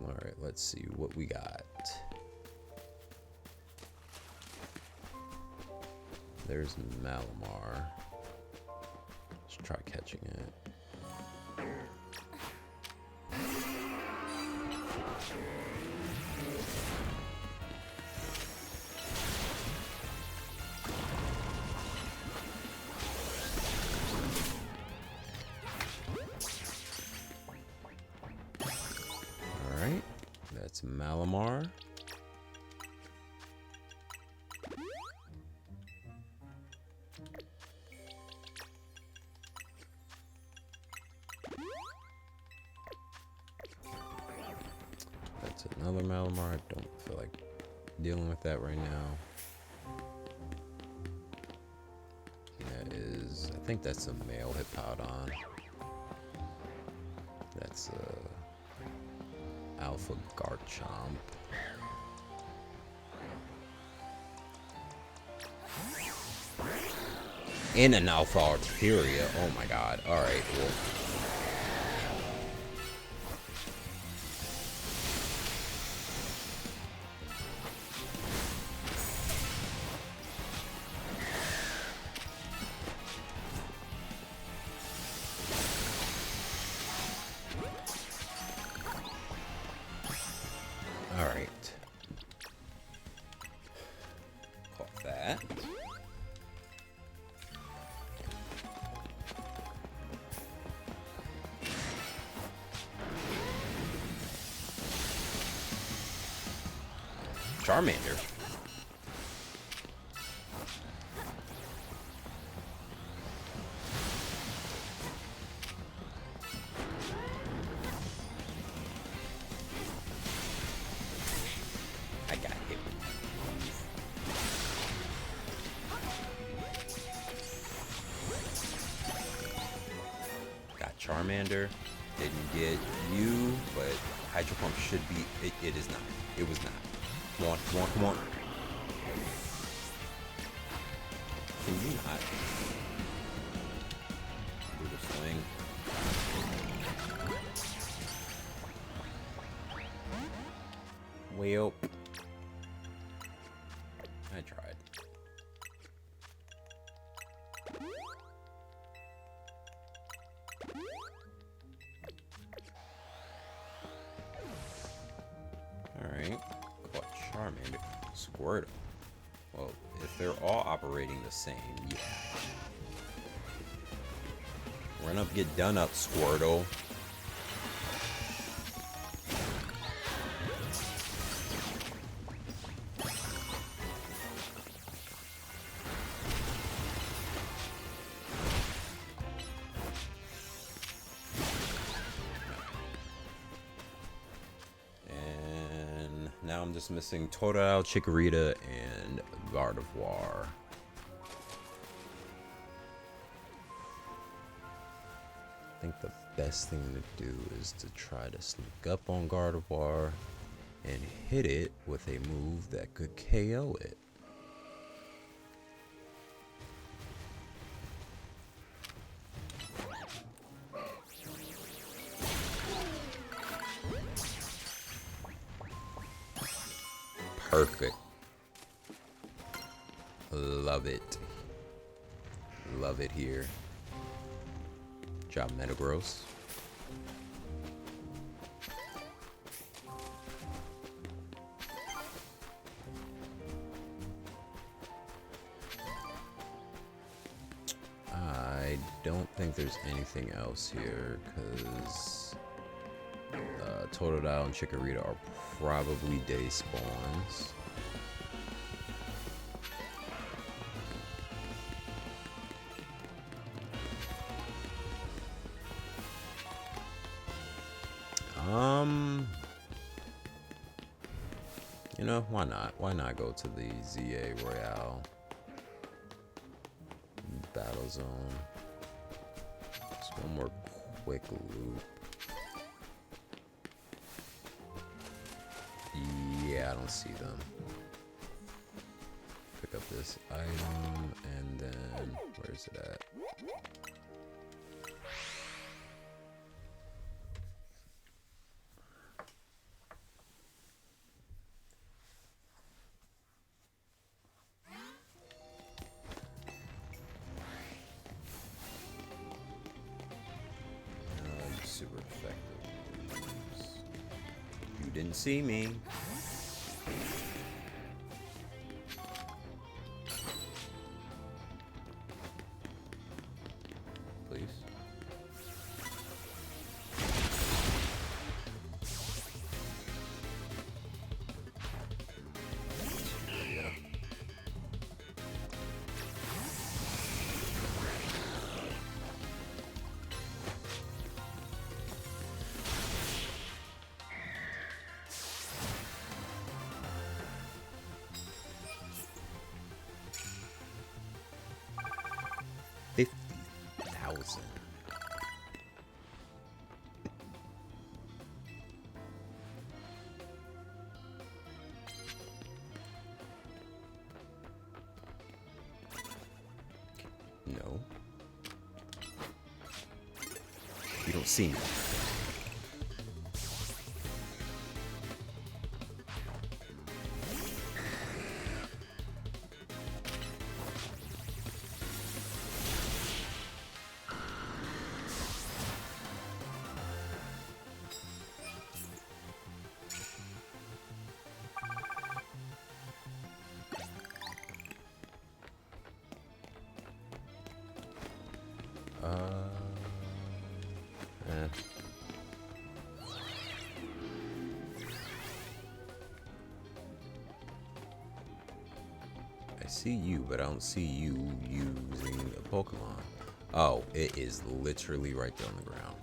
All right, let's see what we got. There's Malamar. Let's try catching it. All right, that's Malamar. That's another Malamar. I don't feel like dealing with that right now. That is, I think that's a male Hippowdon. That's a Alpha Garchomp. And an Alpha Arteria. Oh my god. Alright, well. Alright. Caught that. Charmander. I got hit. Got Charmander. Didn't get you, but Hydro Pump should be. It is not. It was not. Come on, come on, come on. Can you not do the swing? Well, I tried. Alright. Caught Charmander. Squirtle. Well, if they're all operating the same, yeah. Run up, get done up, Squirtle. Now I'm just missing Totodile, Chikorita, and Gardevoir. I think the best thing to do is to try to sneak up on Gardevoir and hit it with a move that could KO it. Perfect. Love it. Love it here. Job Metagross. I don't think there's anything else here because Totodile and Chikorita are probably day spawns. You know, why not? Why not go to the ZA Royale Battle Zone? Just one more quick loop. Yeah, I don't see them. Pick up this item, and then where's it at? Super effective. You didn't see me. Please. Yeah. $50,000. No. You don't see me. I see you, but I don't see you using a Pokemon. Oh, it is literally right there on the ground.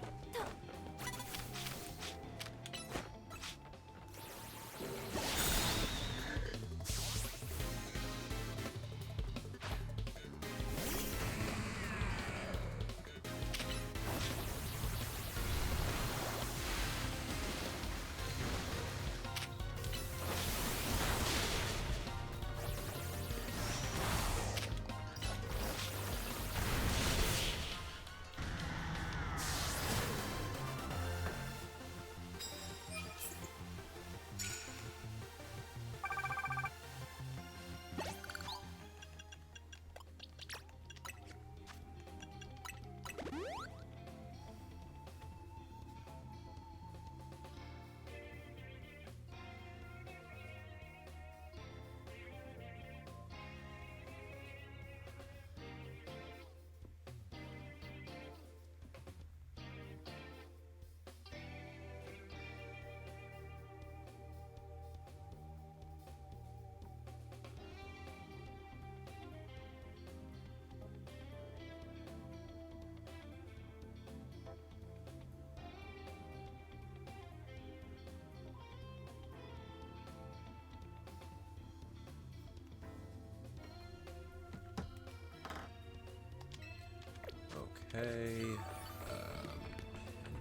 Okay.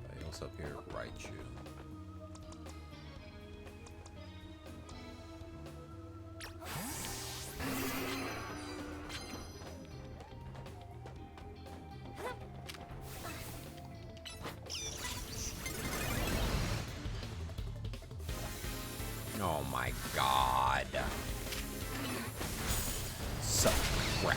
Anybody else up here? Raichu. Oh my god. So crap.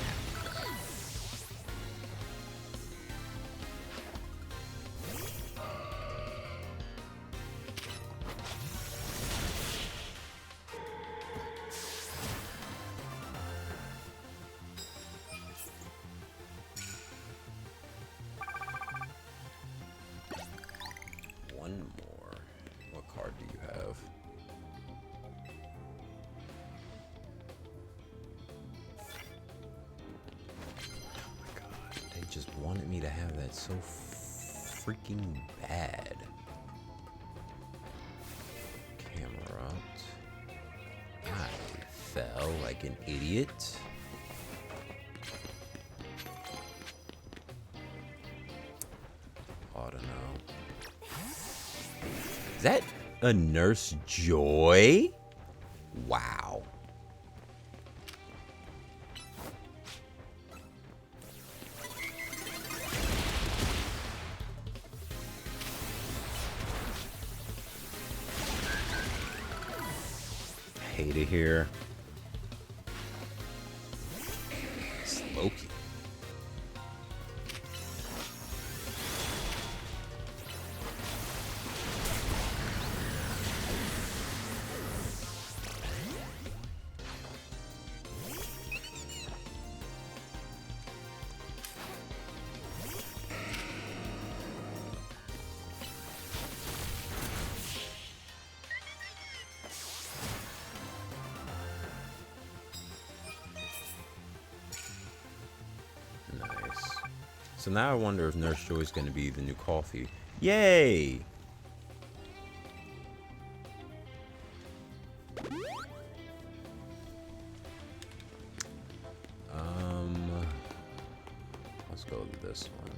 One more. What card do you have? Oh my god. They just wanted me to have that so freaking bad. Camerupt. I fell like an idiot. Ought to know. Is that a Nurse Joy? Wow. Hate it here. Slowky. Nice. So now I wonder if Nurse Joy is going to be the new coffee. Yay! Let's go with this one.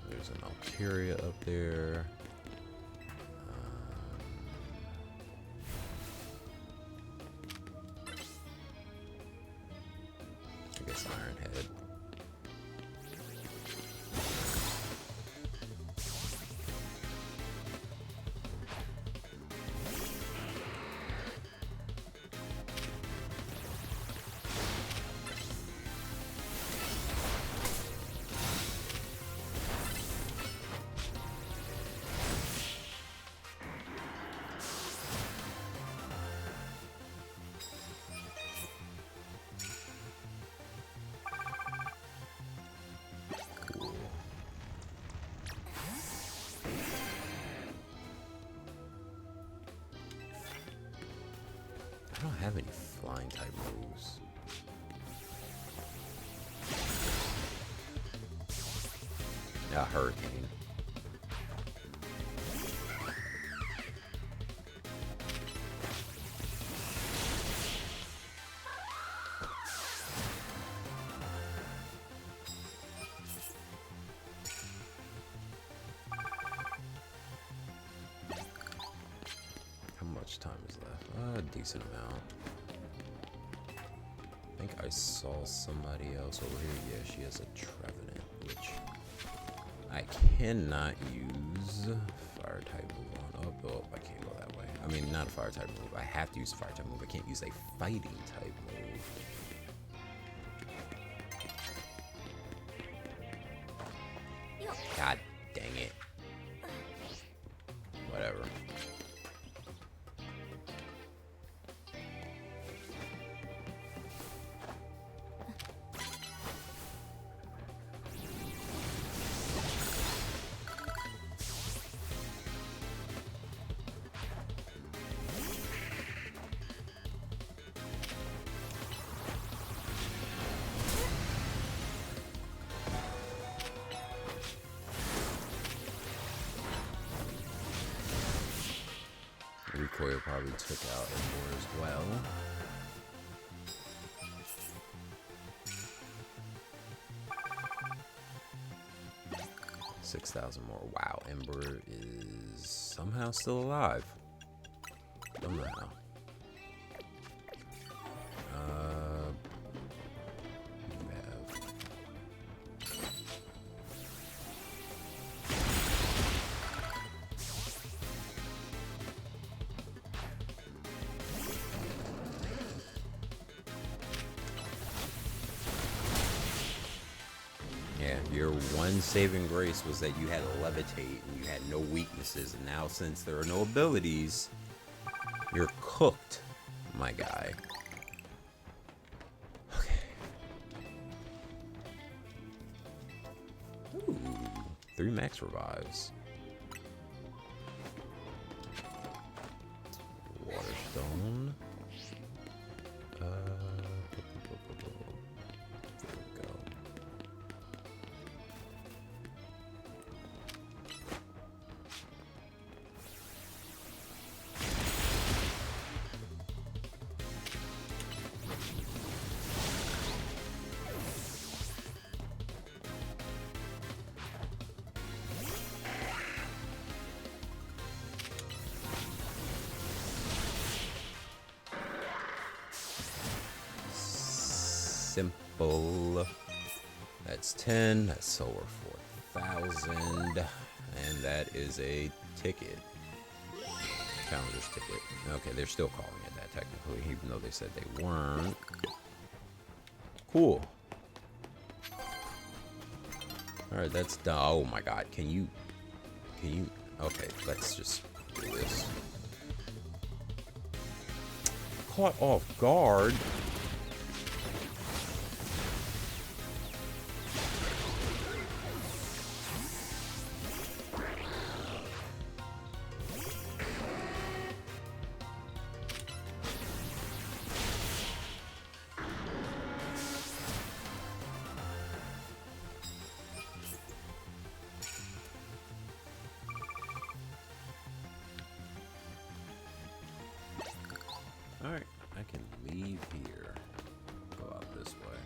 There's an Altaria up there. I guess Ironhead. I don't have any flying type moves. Yeah, Hurricane. How much time is left? A decent amount. I think I saw somebody else over here. Yeah, she has a Trevenant, which I cannot use fire type move on. Oh, I can't go that way. I mean, not a fire type move. I have to use a fire type move. I can't use a fighting type move. God dang it. Whatever. Recoil probably took out Ember as well. $6,000 more. Wow, Ember is somehow still alive. Don't know how. You have Your one saving grace was that you had levitate and you had no weaknesses, and now since there are no abilities, you're cooked, my guy. Okay. Ooh, 3 max revives. Waterstone. There we go. Simple. That's 10. That's solar 4,000. And that is a ticket. Challenger's ticket. Okay, they're still calling it that technically, even though they said they weren't. Cool. Alright, that's done. Oh my god, can you... Okay, let's just do this. Caught off guard. Alright, I can leave here. Go out this way.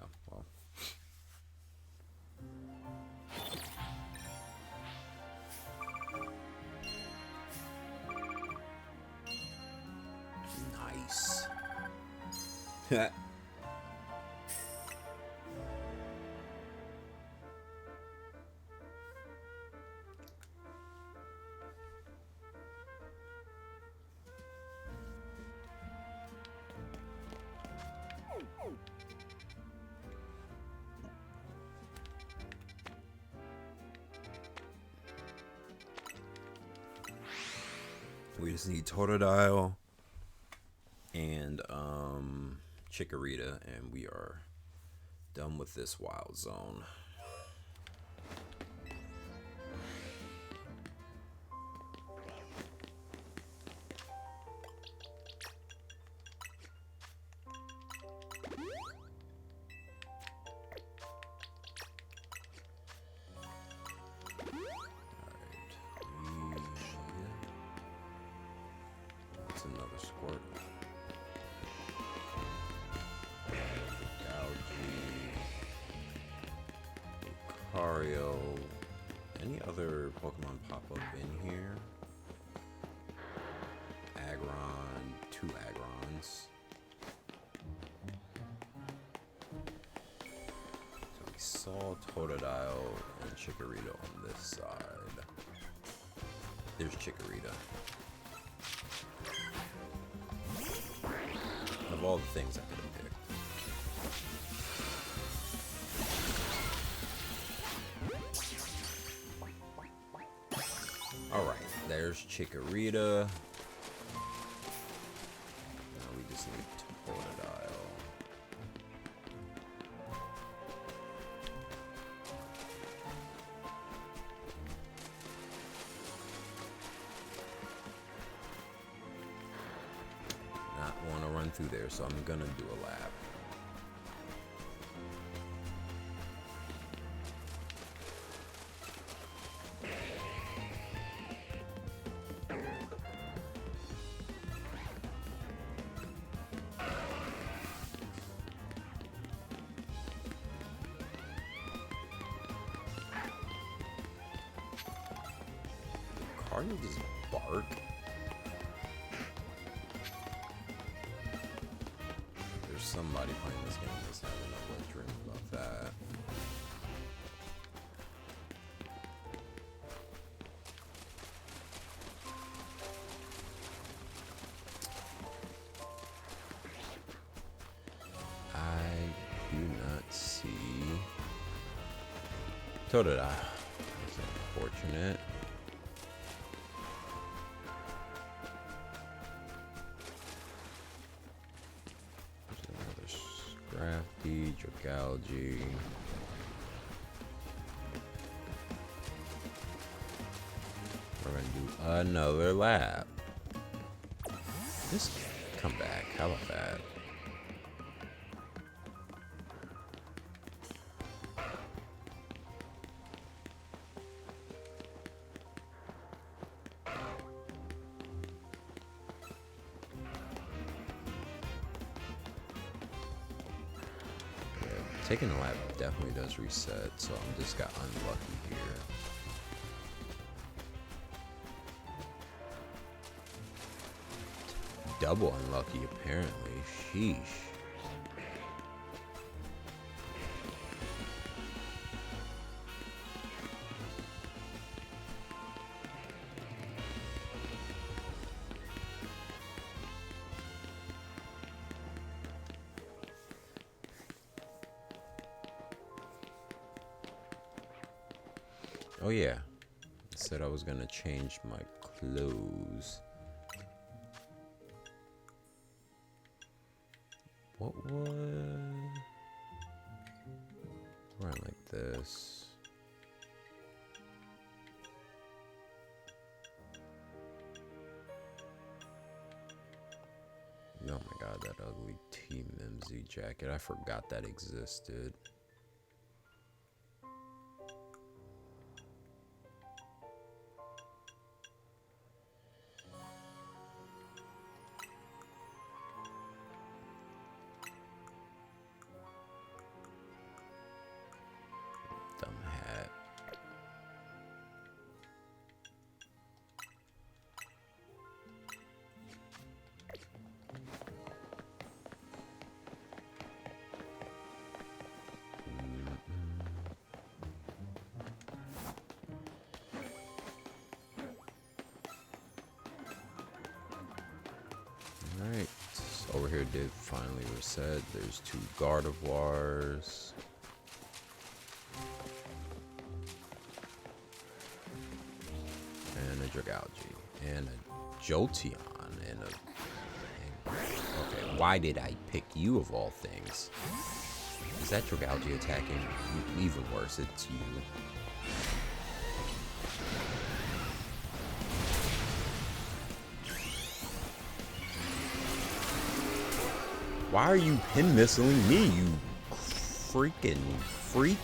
Oh, well. Nice. We just need Totodile and Chikorita, and we are done with this wild zone. Another squirt. Lucario. Any other Pokemon pop up in here? Aggron, 2 Aggrons. So we saw Totodile and Chikorita on this side. There's Chikorita. Of all the things I could have picked. Alright, there's Chikorita. Now we just need Totodile. Want to run through there, so I'm gonna do a lap. Cardinal just bark. Somebody playing this game that's having a wet dream about that. I do not see So did I. That's unfortunate. There's another Scrafty, Dragalge. We're gonna do another lap. Just come back. How about that? Taking a lap definitely does reset, so I'm just got unlucky here. Double unlucky, apparently. Sheesh. Oh yeah, I said I was gonna change my clothes. What would run like this? Oh my god, that ugly Team MZ jacket. I forgot that existed. Dumb hat. Alright, over here did finally reset. There's 2 Gardevoirs. And a Dragalge. And a Jolteon. And a... Okay, why did I pick you of all things? Is that Dragalge attacking? Even worse, it's you. Why are you pin missiling me, you freaking freak?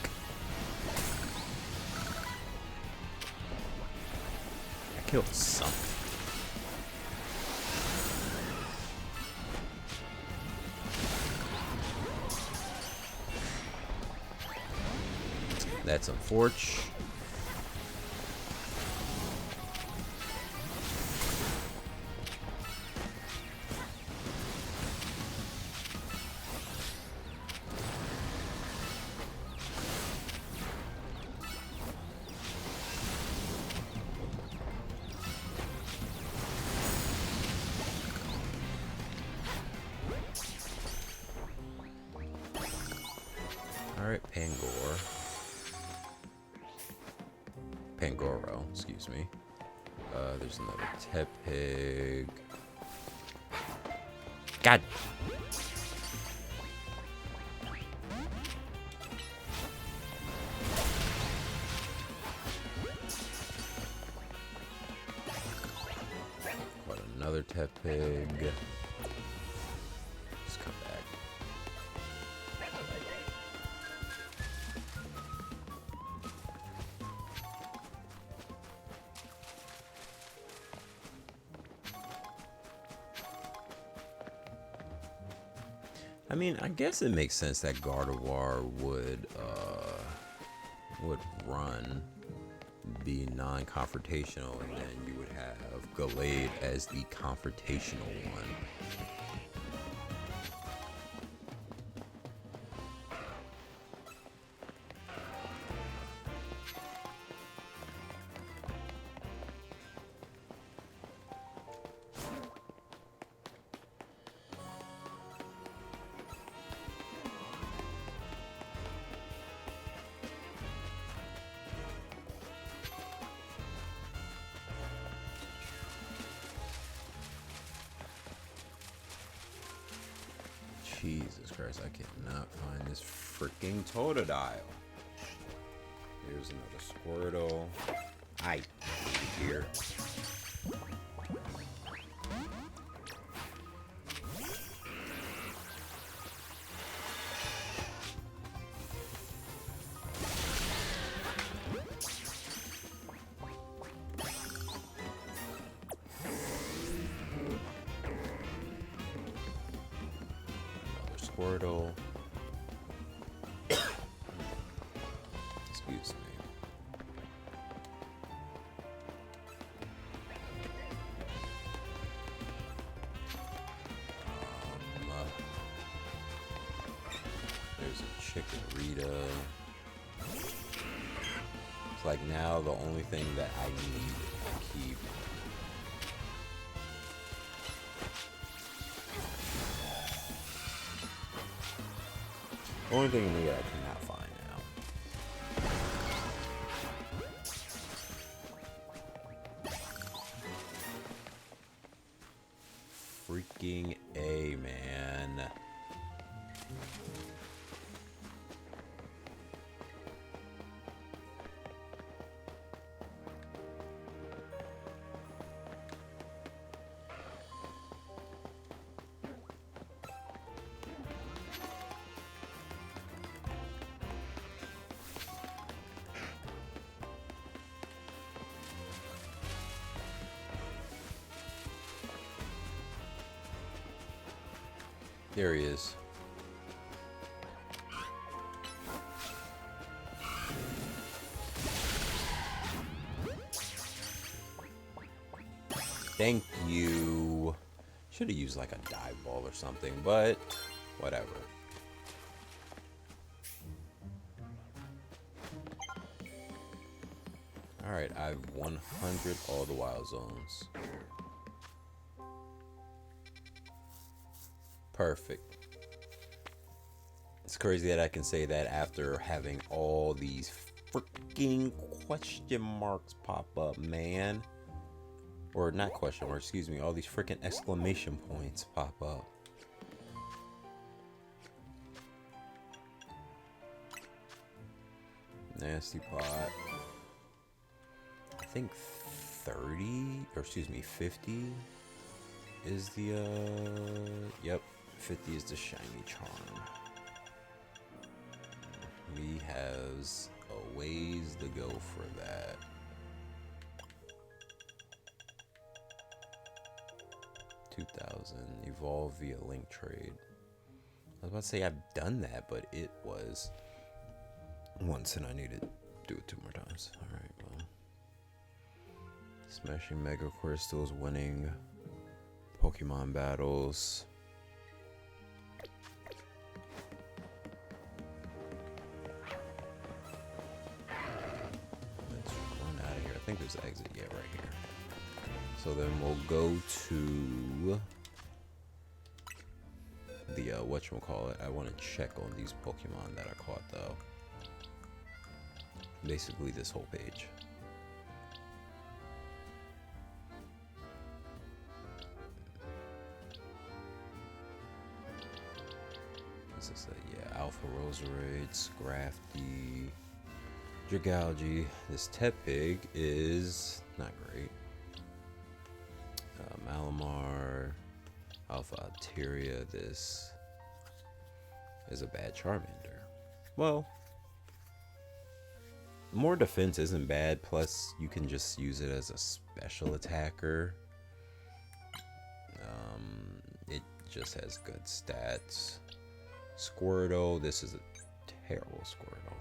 I killed something. That's unfortunate. Alright, Pangoro, excuse me. There's another Tepig. God. What, another Tepig. Just come back. I mean, I guess it makes sense that Gardevoir would run, be non-confrontational, and then you would have Gallade as the confrontational one. Jesus Christ, I cannot find this freaking Totodile. Here's another Squirtle. I here. Squirtle. Excuse me. There's a Chikorita. It's like now the only thing that I need I keep. Only thing in here I cannot find now. Freaking A, man. There he is. Thank you. Should have used like a dive ball or something, but whatever. Alright, I've 100 all the wild zones. Perfect. It's crazy that I can say that after having all these freaking question marks pop up, man. Or not question marks, excuse me, all these freaking exclamation points pop up. Nasty Pot. I think 30, or excuse me, 50 is the, yep. 50 is the shiny charm. We has a ways to go for that. $2,000 evolve via link trade. I was about to say I've done that, but it was once and I need to do it 2 more times. All right, well, smashing Mega Crystals, winning Pokemon battles. I think there's an exit, yeah, right here. So then we'll go to the whatchamacallit. I want to check on these Pokemon that I caught though. Basically this whole page. This is yeah, Alpha Roserade, Scrafty, Dragalge. This Tepig is not great. Malamar, Alpha Altaria. This is a bad Charmander. Well, more defense isn't bad. Plus, you can just use it as a special attacker. It just has good stats. Squirtle. This is a terrible Squirtle.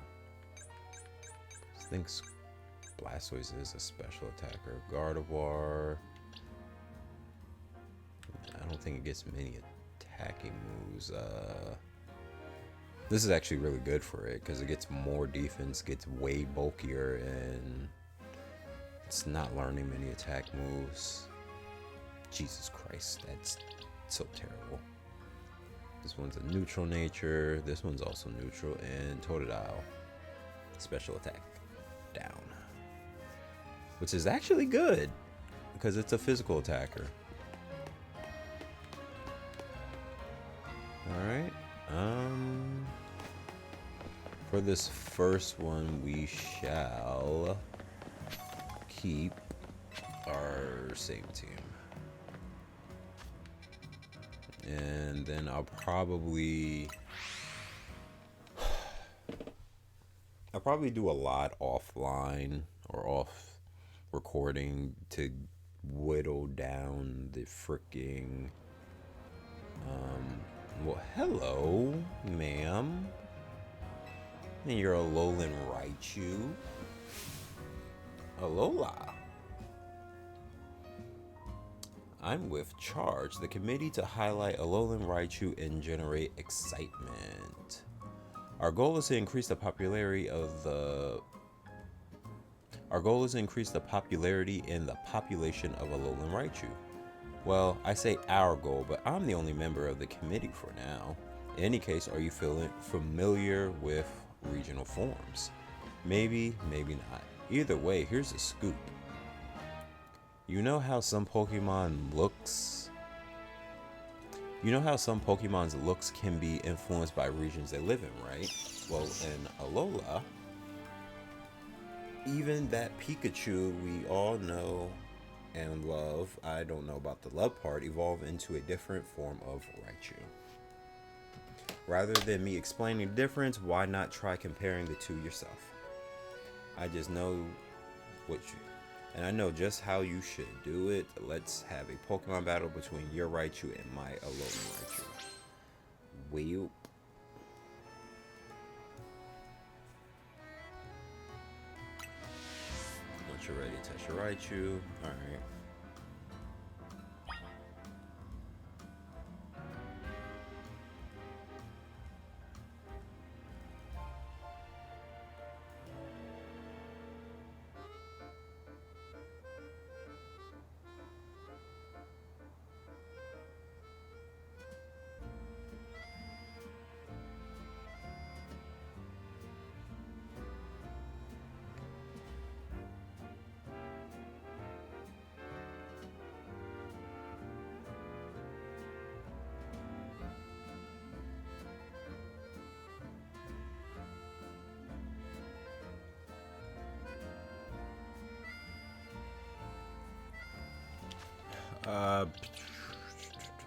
I think Blastoise is a special attacker. Gardevoir. I don't think it gets many attacking moves. This is actually really good for it because it gets more defense, gets way bulkier, and it's not learning many attack moves. Jesus Christ, that's so terrible. This one's a neutral nature. This one's also neutral, and Totodile, special attack, down. Which is actually good because it's a physical attacker. Alright. For this first one, we shall keep our same team. And then I'll probably do a lot offline or off recording to whittle down the freaking well, hello, ma'am. And you're a Alolan Raichu. Alola. I'm with Charge, the committee to highlight Alolan Raichu and generate excitement. Our goal is to increase the popularity and the population of Alolan Raichu. Well, I say our goal, but I'm the only member of the committee for now. In any case, are you familiar with regional forms? Maybe, maybe not. Either way, here's a scoop. You know how some Pokemon's looks can be influenced by regions they live in, right? Well, in Alola, even that Pikachu we all know and love, I don't know about the love part, evolved into a different form of Raichu. Rather than me explaining the difference, why not try comparing the two yourself? I just know and I know just how you should do it. Let's have a Pokemon battle between your Raichu and my Alolan Raichu. Well, once you're ready to test your Raichu, alright.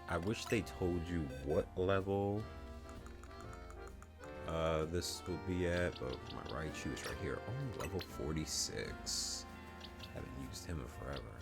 I wish they told you what level this would be at, but my Raichu is right here. Oh, level 46. Haven't used him in forever.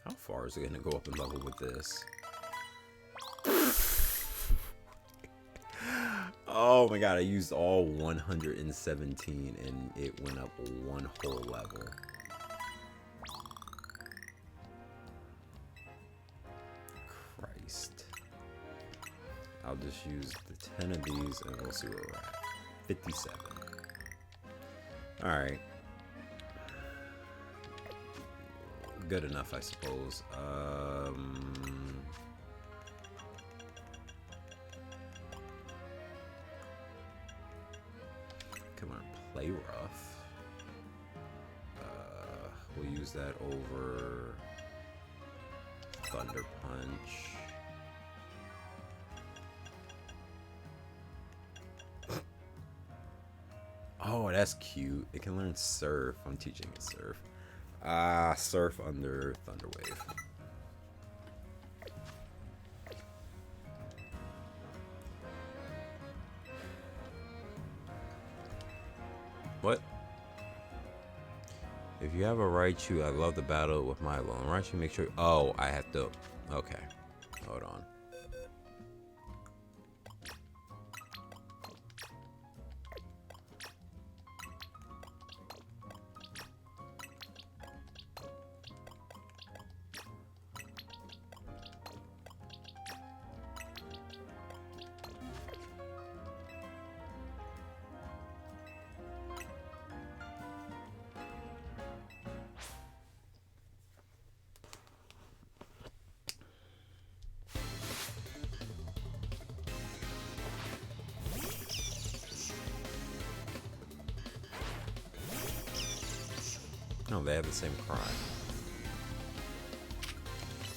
How far is it going to go up in level with this? Oh my god, I used all 117 and it went up one whole level. Christ. I'll just use the 10 of these and we'll see where we're at. 57. Alright. Good enough, I suppose. Come on, play rough. We'll use that over Thunder Punch. Oh, that's cute. It can learn Surf. I'm teaching it Surf. Surf under Thunder Wave. What? If you have a Raichu, I love the battle with my Alolan Raichu. Make sure. Oh, I have to. Okay. Hold on. No, they have the same cry.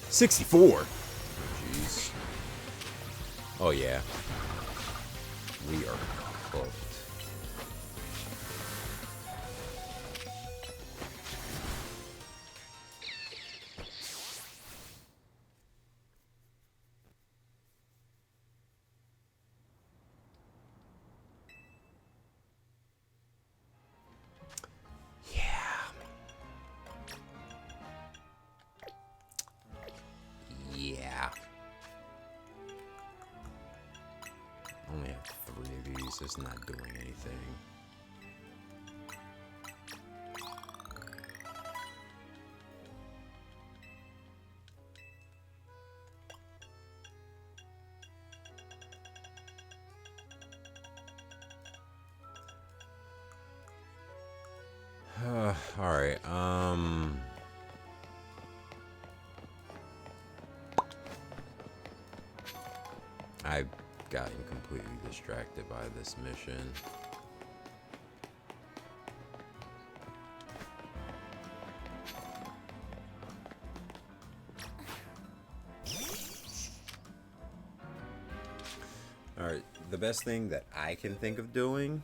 64. Jeez. Oh yeah. We are cooked. Yeah. Only have 3 of these. It's not doing anything. All right. I've gotten completely distracted by this mission. All right. The best thing that I can think of doing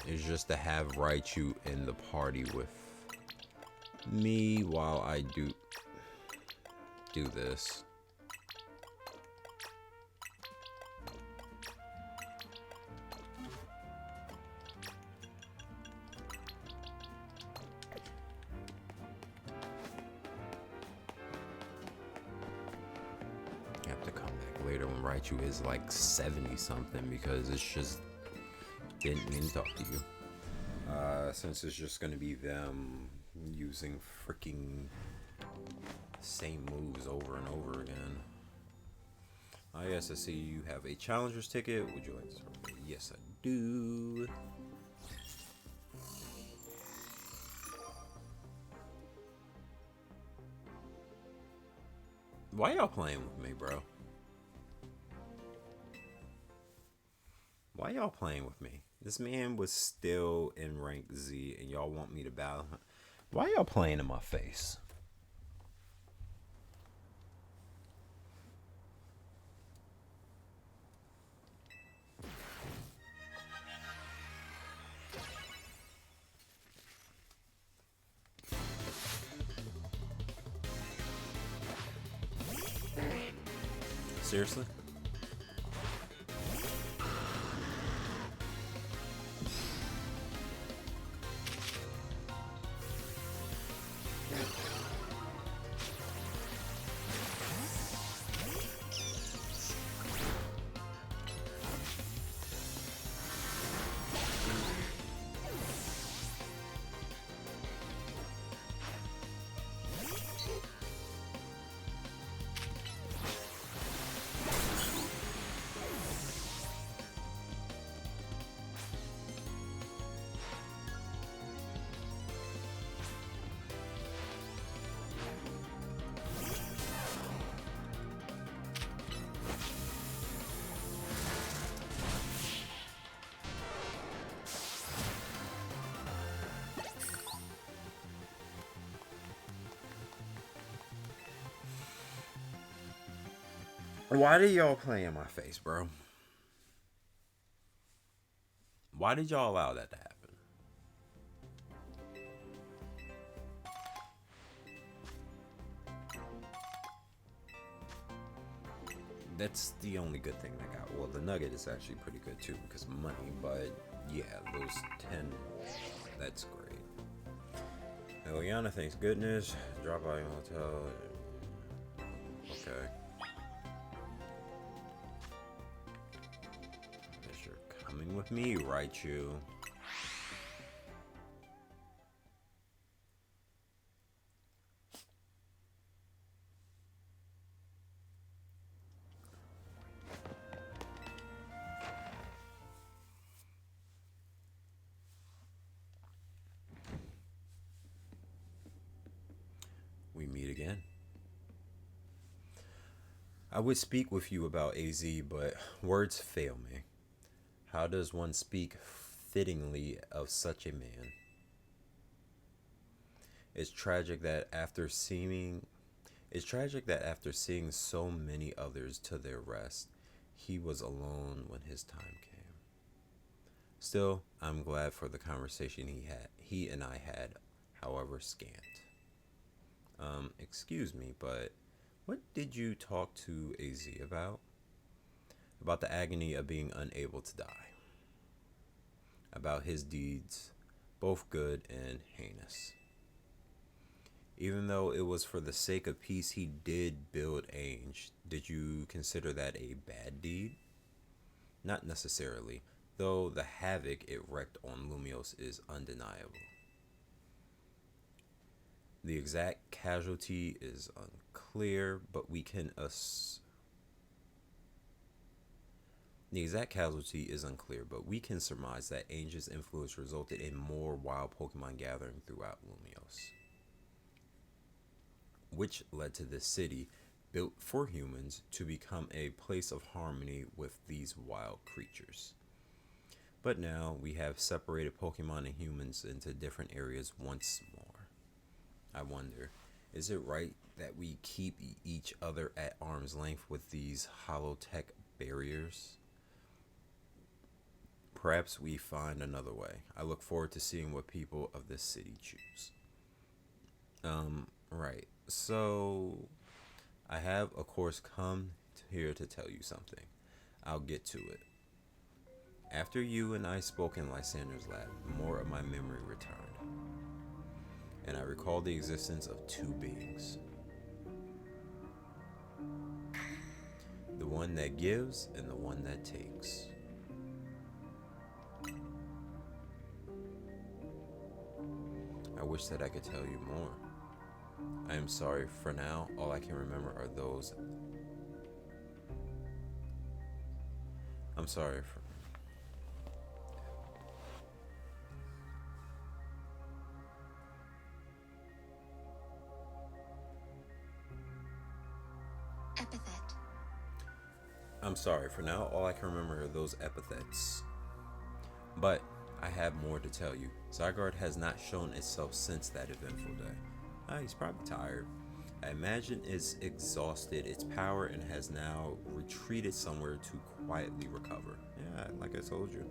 is just to have Raichu in the party with me while I do this. I have to come back later when Raichu is like 70 something because it's just didn't mean to talk to you. Since it's just gonna be them using freaking same moves over and over again. Yes, I see you have a challenger's ticket. Would you like to start? Yes, I do. Why y'all playing with me, bro? Why y'all playing with me? This man was still in rank Z and y'all want me to battle him. Why y'all playing in my face? Seriously? Why did y'all play in my face, bro? Why did y'all allow that to happen? That's the only good thing I got. Well, the nugget is actually pretty good too because of money, but yeah, those 10, that's great. Eliana, thanks goodness. Drop by hotel. Okay. Guess you're coming with me, Raichu. We meet again. I would speak with you about AZ, but words fail me. How does one speak fittingly of such a man? It's tragic that after seeming it's tragic that after seeing so many others to their rest, he was alone when his time came. Still, I'm glad for the conversation he and I had, however scant. Excuse me, but what did you talk to AZ about? About the agony of being unable to die. About his deeds, both good and heinous. Even though it was for the sake of peace he did build Ainge, did you consider that a bad deed? Not necessarily, though the havoc it wreaked on Lumios is undeniable. The exact casualty is unclear, but we can the exact casualty is unclear, but we can surmise that Ainge's influence resulted in more wild Pokemon gathering throughout Lumios, which led to this city, built for humans, to become a place of harmony with these wild creatures. But now we have separated Pokemon and humans into different areas once more. I wonder, is it right that we keep each other at arm's length with these holotech barriers? Perhaps we find another way. I look forward to seeing what people of this city choose. Right. So, I have, of course, come here to tell you something. I'll get to it. After you and I spoke in Lysander's lab, more of my memory returned, and I recalled the existence of two beings. The one that gives and the one that takes. I wish that I could tell you more. I am sorry, for now, all I can remember are those. I'm sorry for. Epithet. I'm sorry, for now, all I can remember are those epithets. But I have more to tell you. Zygarde has not shown itself since that eventful day. He's probably tired. I imagine it's exhausted its power and has now retreated somewhere to quietly recover. Yeah, like I told you.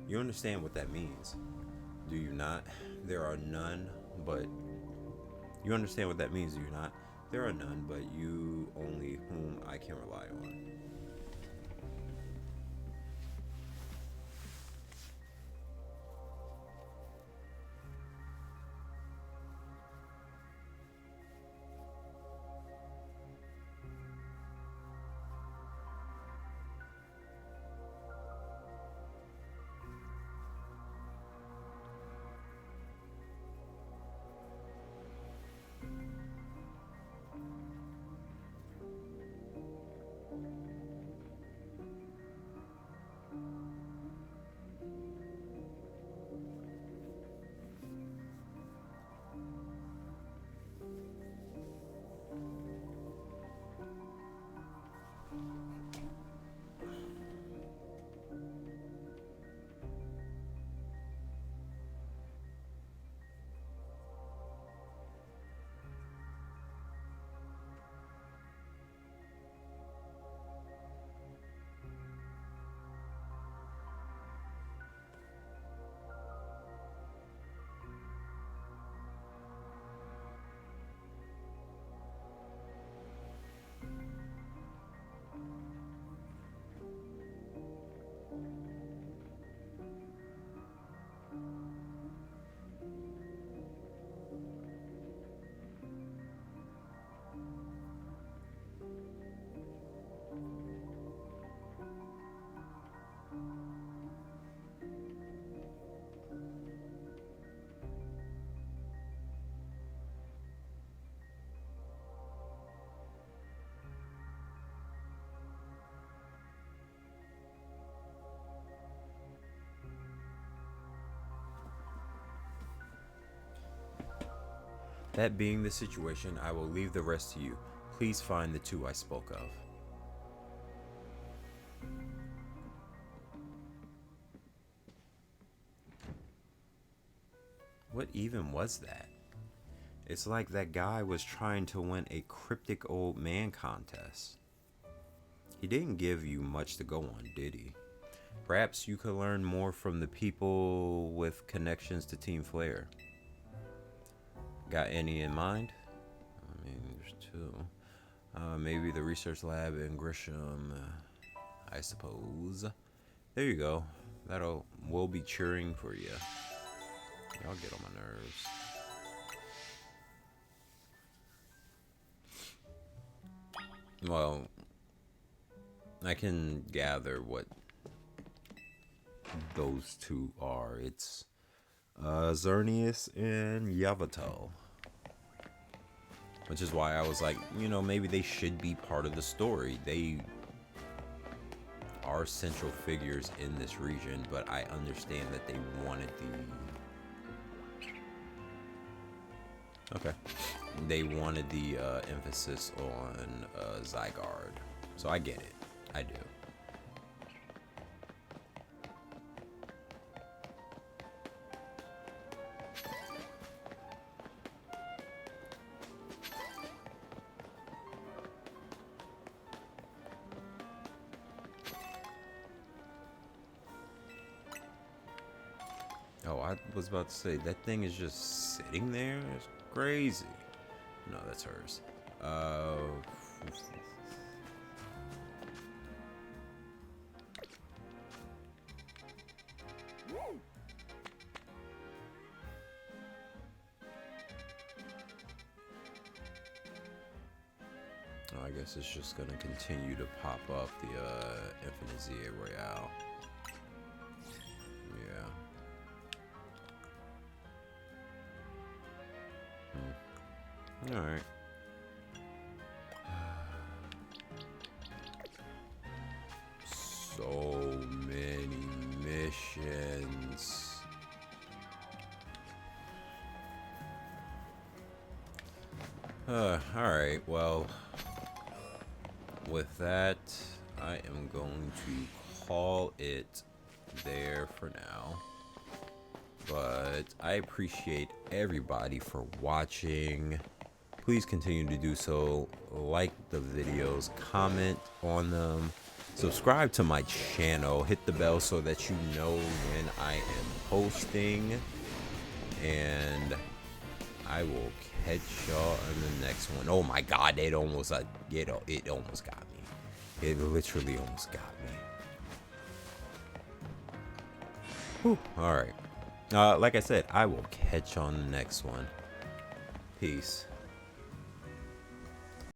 You understand what that means, do you not? There are none but. You understand what that means, do you not? There are none but you only whom I can rely on. That being the situation, I will leave the rest to you. Please find the two I spoke of. What What even was that? It's like that guy was trying to win a cryptic old man contest. He didn't give you much to go on, did he? Perhaps you could learn more from the people with connections to Team Flare. Got any in mind? I mean, there's two. Maybe the research lab in Grisham, I suppose. There you go. We'll be cheering for you. Y'all get on my nerves. Well, I can gather what those two are. It's Xerneas and Yavatal. Which is why I was like, maybe they should be part of the story. They are central figures in this region, but I understand that they wanted they wanted the emphasis on Zygarde. So I get it. I do. Oh, I was about to say, that thing is just sitting there? It's crazy. No, that's hers. I guess it's just gonna continue to pop up the Infinite ZA Royale. Yeah. Alright. So many missions. Alright, well, with that, I am going to call it there for now. But I appreciate everybody for watching. Please continue to do so. Like the videos, comment on them, subscribe to my channel, hit the bell so that you know when I am posting, and I will catch y'all in the next one. Oh my god, it almost got me. It literally almost got me. Whew. All right. Like I said, I will catch you on the next one. Peace.